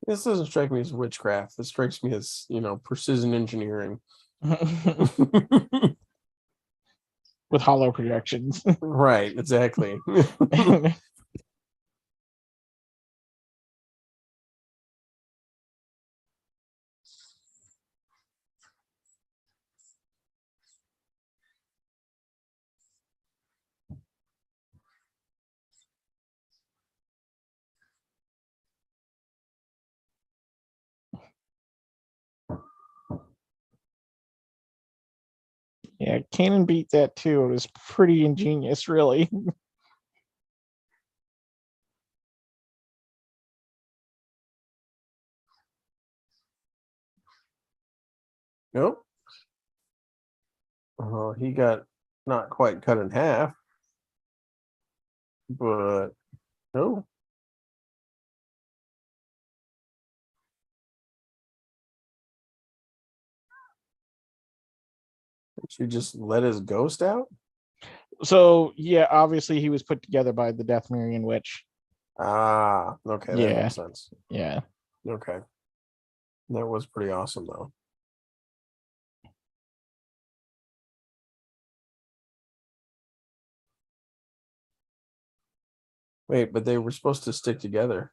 This doesn't strike me as witchcraft. This strikes me as, precision engineering. With hollow projections. Right, exactly. Yeah, Kanan beat that too. It was pretty ingenious, really. Nope. He got not quite cut in half, but no. She just let his ghost out? So yeah, obviously he was put together by the Death Marian Witch. Ah, okay, that Yeah. makes sense. Yeah. Okay. That was pretty awesome though. Wait, but they were supposed to stick together.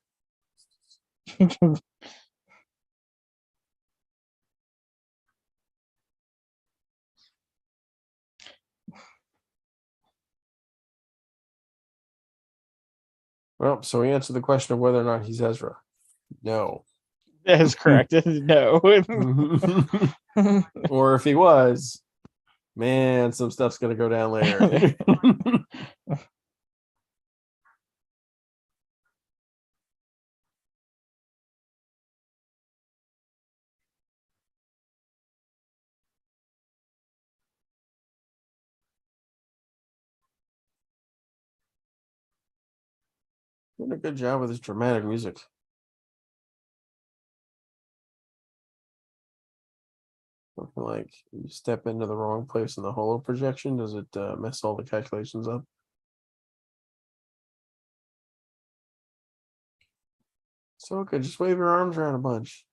Well, so we answered the question of whether or not he's Ezra. No. That is correct. No. Or if he was, man, some stuff's gonna go down later. Doing a good job with his dramatic music. I feel like you step into the wrong place in the holo projection, does it mess all the calculations up? So okay, just wave your arms around a bunch.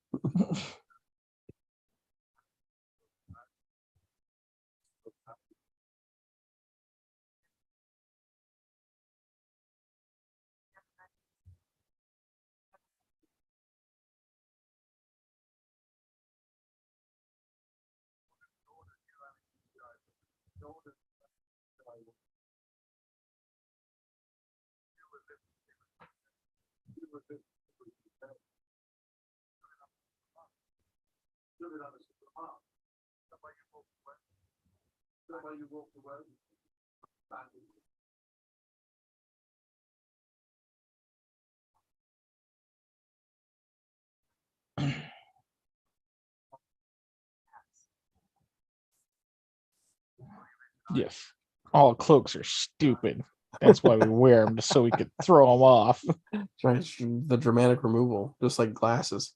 Yes. All cloaks are stupid. That's why we wear them, just so we could throw them off. Right, the dramatic removal, just like glasses.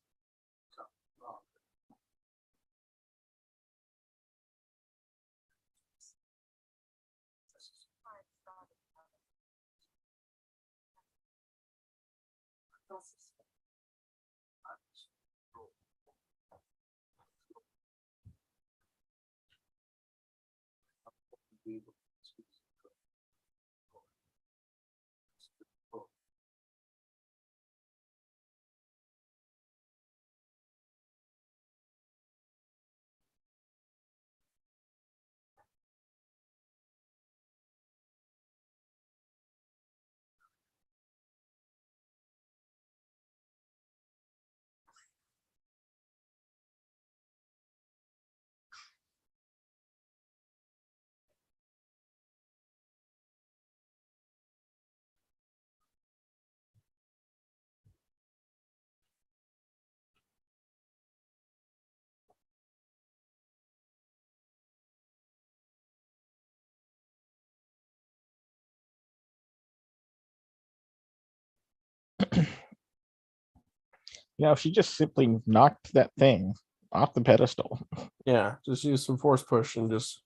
If she just simply knocked that thing off the pedestal. Yeah, just use some force push and just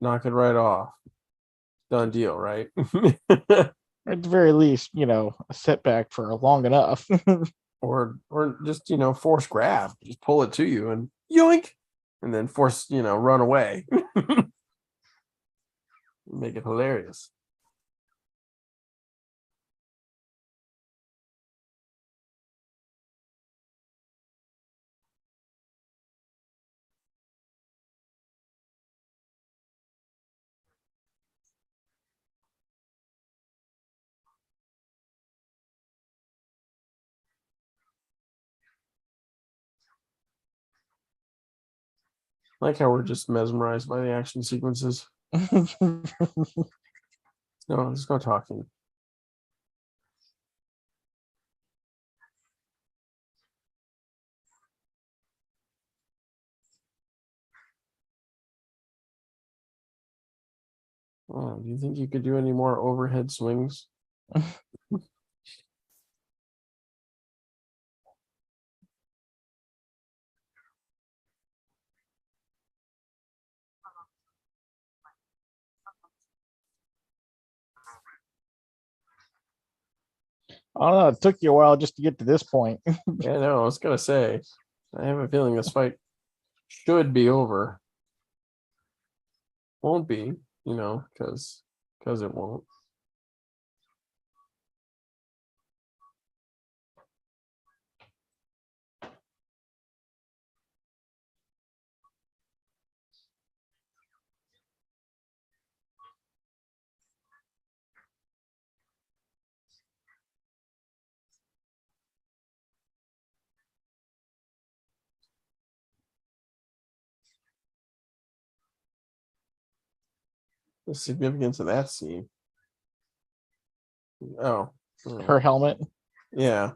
knock it right off. Done deal, right? Or at the very least, a setback for long enough. or just force grab, just pull it to you and yoink, and then force run away. Make it hilarious. I like how we're just mesmerized by the action sequences. No, there's no talking. Oh, do you think you could do any more overhead swings? I don't know. It took you a while just to get to this point. Yeah, no, I was gonna say, I have a feeling this fight should be over. Won't be, because it won't. The significance of that scene. Oh, Her helmet. yeah.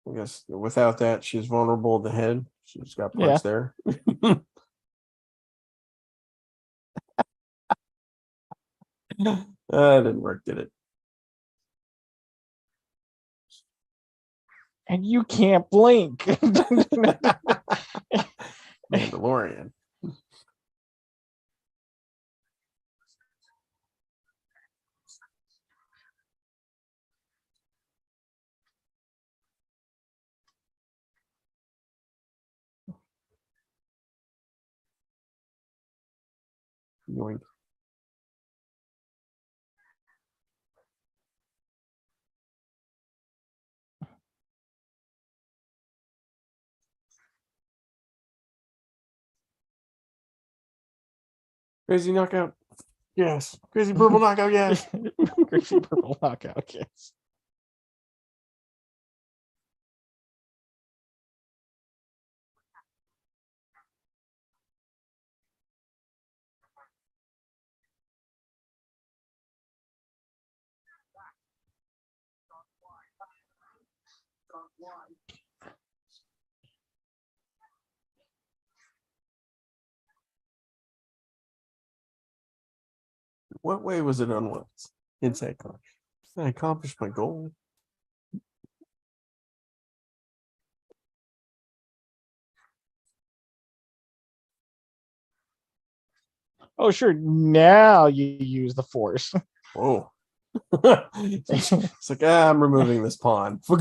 I guess without that, she's vulnerable at the head. She's got Yeah. parts there. Didn't work, did it? And you can't blink. Mandalorian. Yoink. Crazy knockout. Yes. Crazy purple knockout. Yes. Crazy purple knockout. Yes. What way was it unlocked? Inside car. I accomplished my goal. Oh, sure. Now you use the force. Whoa. It's like, I'm removing this pawn. What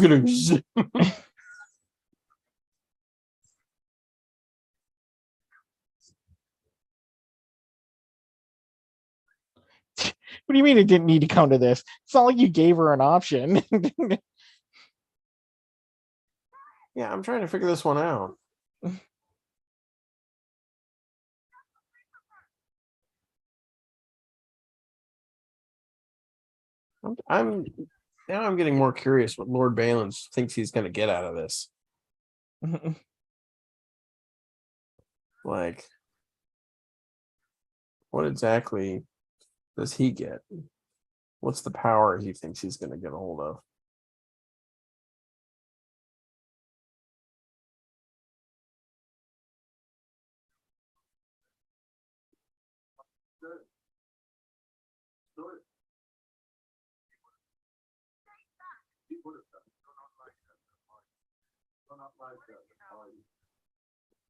What do you mean it didn't need to come to this? It's not like you gave her an option. Yeah, I'm trying to figure this one out. I'm now I'm getting more curious what Lord Balin thinks he's going to get out of this. Like, what exactly does he get? What's the power he thinks he's going to get a hold of?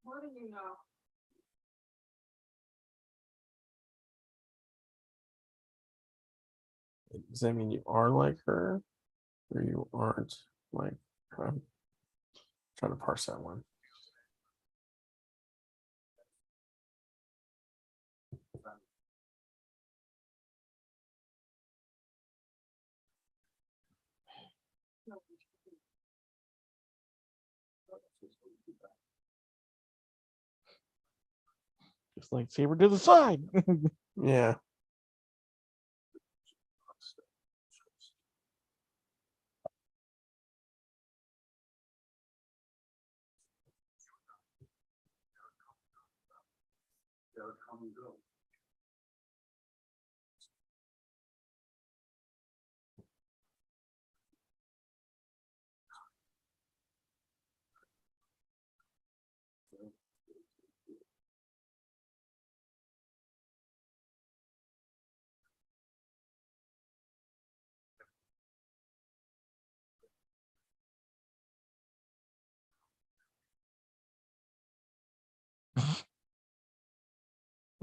What do you know? Does that mean you are like her, or you aren't like her? I'm trying to parse that one. Just like saber to the side. Yeah.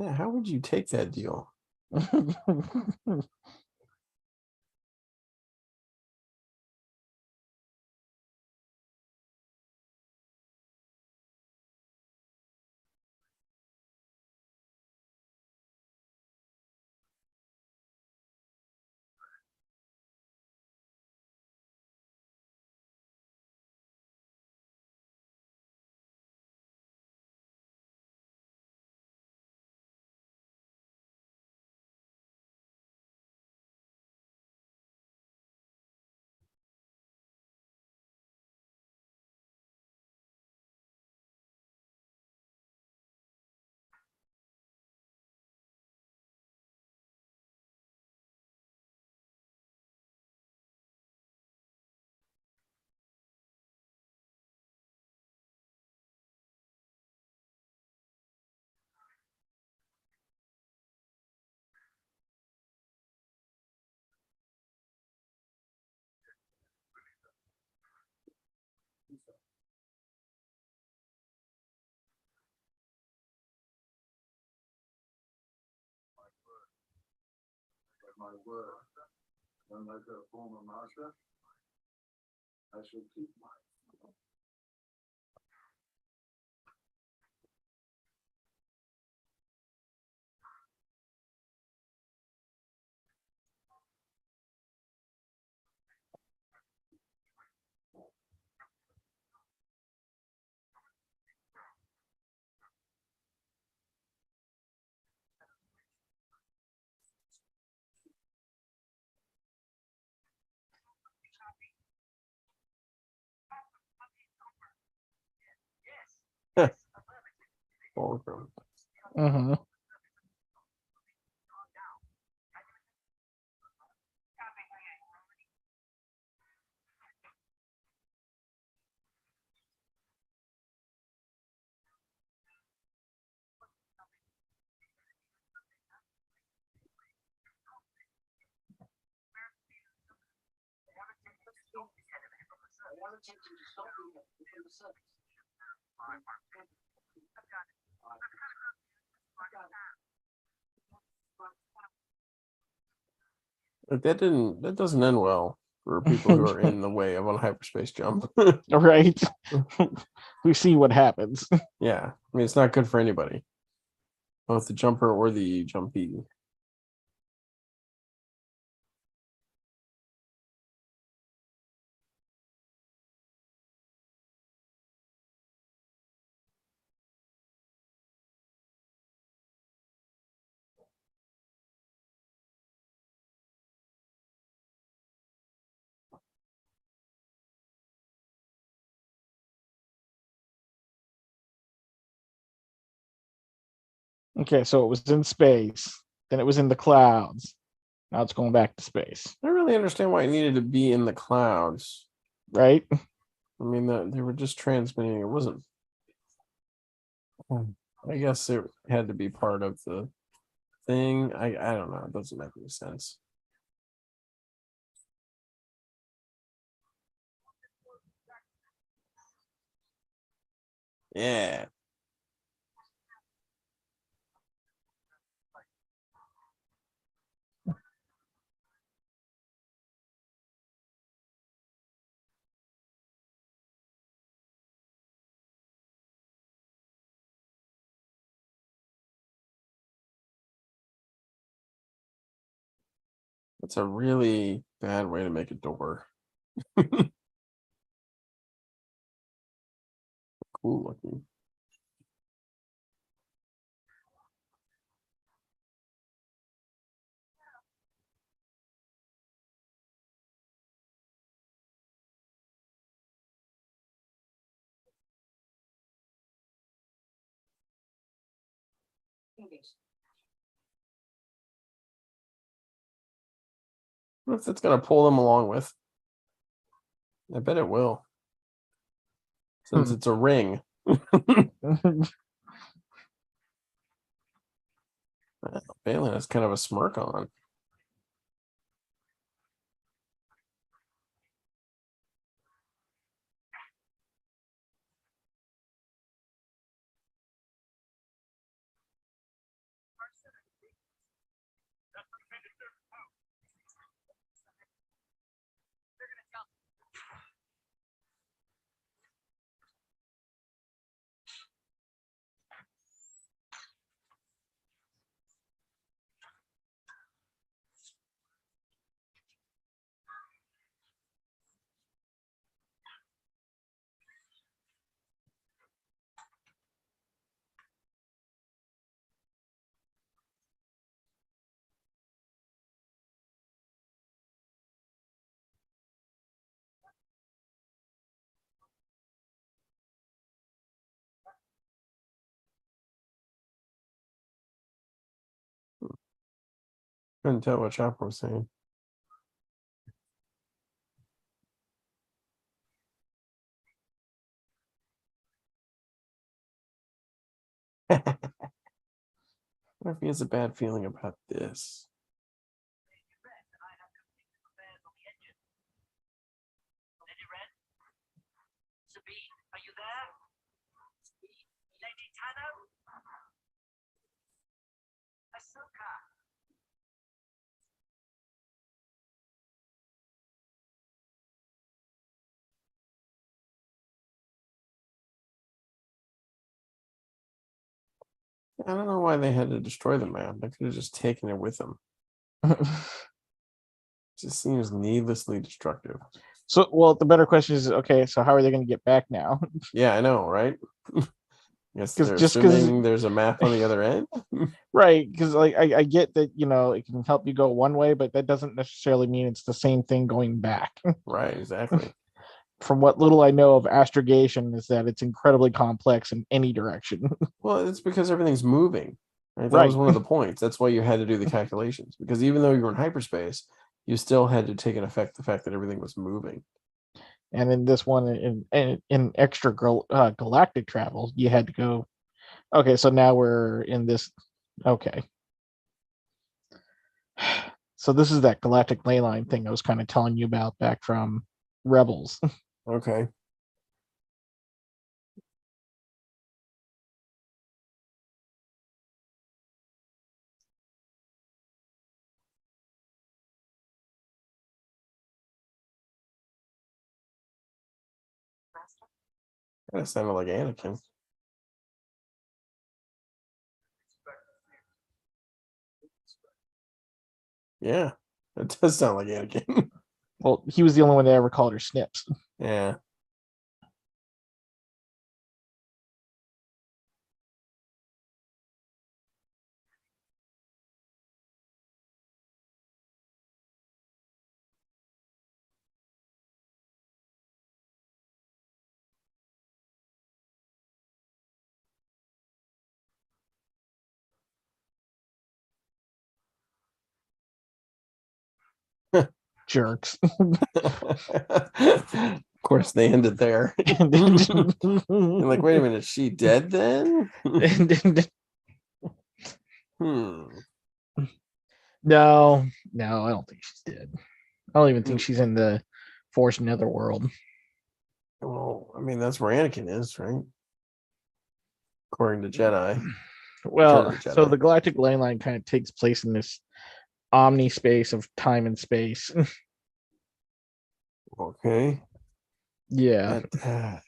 Yeah, how would you take that deal? My word, unlike a former master, I shall keep my. Fulcrum. Uh-huh. I want to take you to something from the service. Like, that doesn't end well for people who are in the way of a hyperspace jump. Right. We see what happens. Yeah, I mean it's not good for anybody, both the jumper or the jumpy. Okay, so it was in space, then it was in the clouds. Now it's going back to space, I don't really understand why it needed to be in the clouds. right? I mean, they were just transmitting. It wasn't. I guess it had to be part of the thing. I don't know. It doesn't make any sense. Yeah. That's a really bad way to make a door. Cool looking. What if that's gonna pull them along with? I bet it will. Since it's a ring. Balin has kind of a smirk on. Couldn't tell what Chopper was saying. What if he has a bad feeling about this? Are you there? Lady Tano? Ahsoka. I don't know why they had to destroy the map. They could have just taken it with them. Just seems needlessly destructive. So, well, the better question is, okay, so how are they going to get back now? Yeah, I know, right? Yes, 'Cause they're just 'cause- assuming there's a map on the other end. Right, because like I get that, you know, it can help you go one way, but that doesn't necessarily mean it's the same thing going back. Right, exactly. From what little I know of astrogation is that it's incredibly complex in any direction. Well, it's because everything's moving. Right? That Right. was one of the points. That's why you had to do the calculations. Because even though you were in hyperspace, you still had to take into effect the fact that everything was moving. And in this one, in extra galactic travel, you had to go. Okay, so now we're in this. Okay. So this is that galactic ley line thing I was kind of telling you about back from Rebels. Okay. Kind of sounded like Anakin. Yeah, it does sound like Anakin. Well, he was the only one that ever called her Snips. Yeah. Jerks. Of course, they ended there. You're like, wait a minute, is she dead then? Hmm. No, I don't think she's dead. I don't even think she's in the Force Netherworld. Well, I mean, that's where Anakin is, right? according to Jedi. Well, Return of the so Jedi. the galactic ley line kind of takes place in this omni space of time and space. Okay. Yeah. I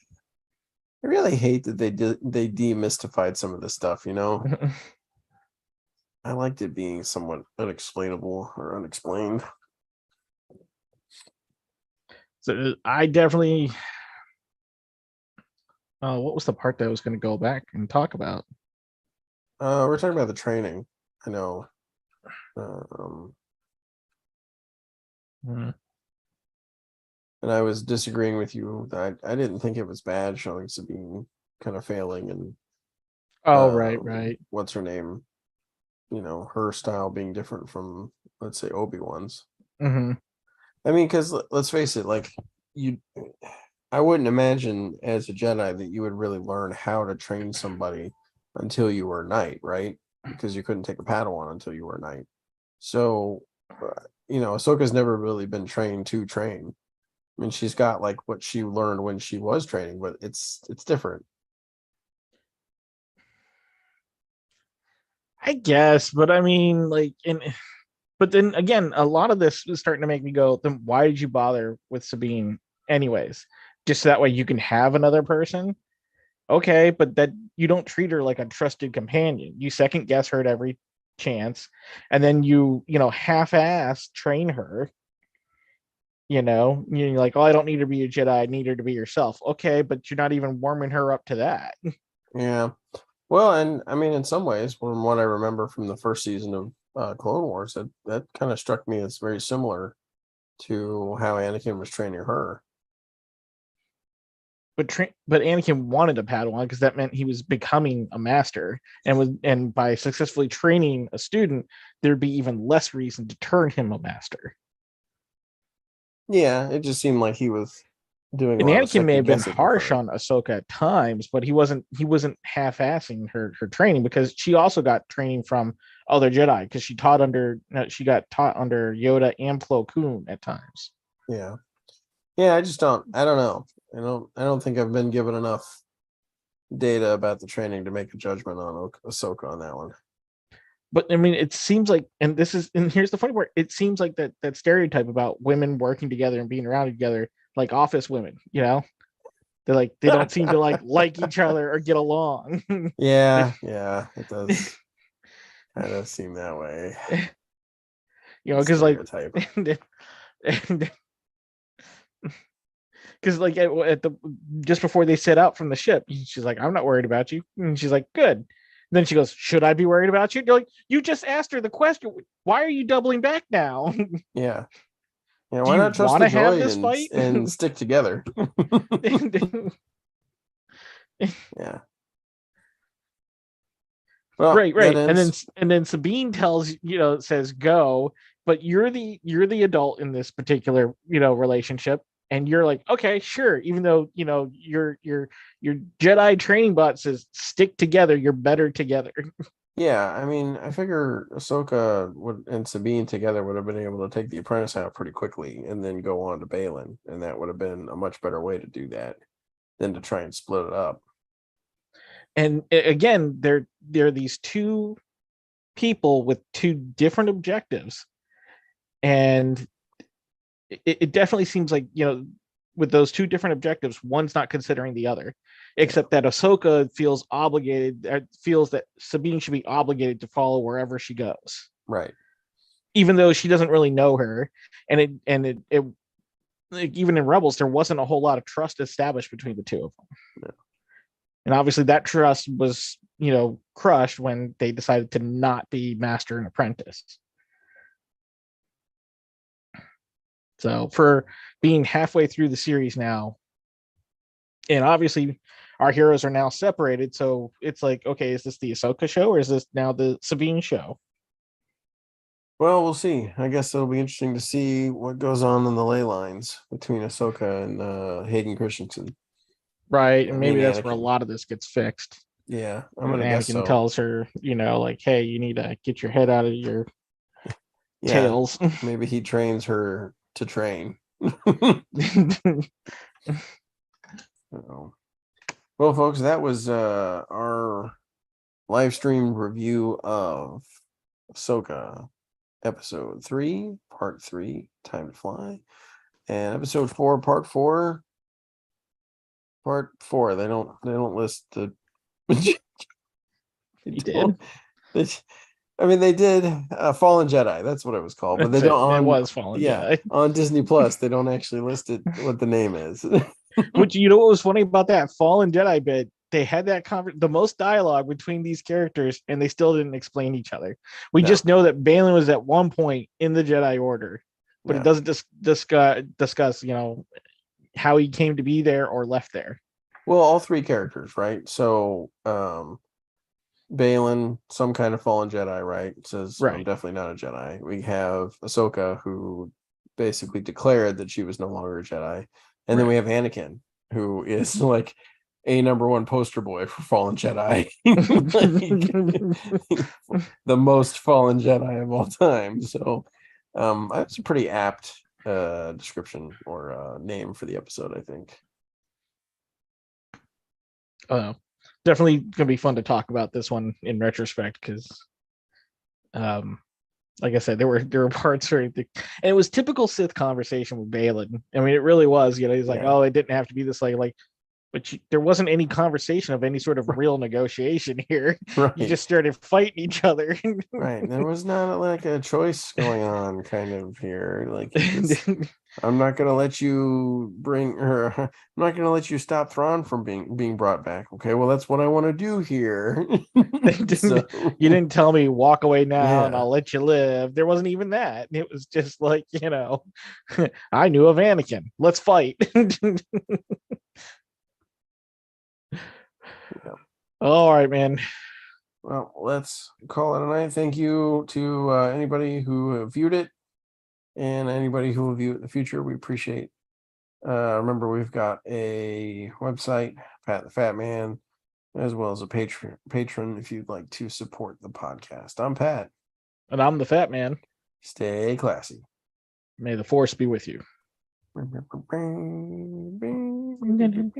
really hate that they demystified some of this stuff, you know? I liked it being somewhat unexplainable or unexplained. So I definitely. What was the part that I was going to go back and talk about? We're talking about the training. I know. Hmm. And I was disagreeing with you that I didn't think it was bad showing Sabine kind of failing and Oh, right. what's her name? You know, her style being different from, let's say, Obi-Wan's. Hmm. I mean, because let's face it, like I wouldn't imagine as a Jedi that you would really learn how to train somebody until you were a knight, right? Because you couldn't take a Padawan until you were a knight. So, Ahsoka's never really been trained to train. I mean, she's got like what she learned when she was training, but it's different. I guess, but I mean, but then again, a lot of this is starting to make me go, then why did you bother with Sabine anyways? Just so that way you can have another person? Okay, but that you don't treat her like a trusted companion. You second guess her at every chance, and then half-ass train her. You're like, oh, I don't need to be a Jedi, I need her to be yourself. Okay, but you're not even warming her up to that. Yeah. Well, and I mean, in some ways, from what I remember from the first season of Clone Wars, that kind of struck me as very similar to how Anakin was training her. But Anakin wanted a Padawan because that meant he was becoming a master, and by successfully training a student, there'd be even less reason to turn him a master. Yeah, it just seemed like he was doing a And lot of Anakin may second have been guessing with harsh her. on Ahsoka at times, but he wasn't half-assing her training, because she also got training from other Jedi, because she got taught under Yoda and Plo Koon at times. Yeah. I don't know. I don't think I've been given enough data about the training to make a judgment on Ahsoka on that one. But I mean, it seems like, and here's the funny part, it seems like that stereotype about women working together and being around together, like office women, they're like, they don't seem to like each other or get along. Yeah, it does kind of seem that way. Because like, Stereotype. because like at the just before they set out from the ship, she's like, I'm not worried about you, and she's like, good. And then she goes, should I be worried about you? You're like, you just asked her the question, why are you doubling back now? Yeah. Yeah, Do why you not trust want the to have droid this fight? and stick together? Yeah. Well, Right, that and then Sabine says go, but you're the adult in this particular relationship, and you're like, okay, sure, even though your Jedi training bot says stick together, you're better together. Yeah, I mean, I figure Ahsoka and Sabine together would have been able to take the apprentice out pretty quickly and then go on to Balin, and that would have been a much better way to do that than to try and split it up. And again, they're these two people with two different objectives, and it definitely seems like with those two different objectives, one's not considering the other, except that Ahsoka feels obligated, feels that Sabine should be obligated to follow wherever she goes, Right. even though she doesn't really know her. And it like, even in Rebels, there wasn't a whole lot of trust established between the two of them. No. And obviously that trust was, crushed when they decided to not be master and apprentice. So for being halfway through the series now, and obviously our heroes are now separated, so it's like, okay, is this the Ahsoka show or is this now the Sabine show? Well, we'll see. I guess it'll be interesting to see what goes on in the ley lines between Ahsoka and Hayden Christensen. Right, and maybe Being that's where a Anakin. lot of this gets fixed. Yeah, I'm And gonna guess Anakin so. tells her, like, hey, you need to get your head out of your Yeah, tails. maybe he trains her to train. Oh. Well, folks, that was our live stream review of Ahsoka Episode 3, Part 3, Time to Fly, and Episode 4, Part 4. Part 4. They don't list the. You did? I mean, they did Fallen Jedi. That's what it was called, but they don't. It was Fallen Jedi. On Disney Plus, they don't actually list it what the name is. Which, you know what was funny about that Fallen Jedi bit? They had that the most dialogue between these characters, and they still didn't explain each other. We just know that Balin was at one point in the Jedi Order, but it doesn't discuss, how he came to be there or left there. Well, all three characters, right? So, Balin, some kind of fallen Jedi, right? Says, Right. I'm definitely not a Jedi. We have Ahsoka, who basically declared that she was no longer a Jedi. And then we have Anakin, who is like a number one poster boy for fallen Jedi. The most fallen Jedi of all time. So that's a pretty apt description or name for the episode, I think. Definitely gonna be fun to talk about this one in retrospect, because like I said, there were parts where and it was typical Sith conversation with Balin. I mean, it really was. He's like, oh, it didn't have to be this like but there wasn't any conversation of any sort of real negotiation here. Right. You just started fighting each other. Right. There was not like a choice going on kind of here. Like, I'm not going to let you bring her. I'm not going to let you stop Thrawn from being brought back. Okay. Well, that's what I want to do here. You didn't tell me walk away now and I'll let you live. There wasn't even that. It was just like, I knew of Anakin. Let's fight. All right, man. Well, let's call it a night. Thank you to anybody who viewed it and anybody who will view it in the future. We appreciate. Remember, we've got a website, Pat the Fat Man, as well as a patron if you'd like to support the podcast. I'm Pat. And I'm the Fat Man. Stay classy. May the Force be with you.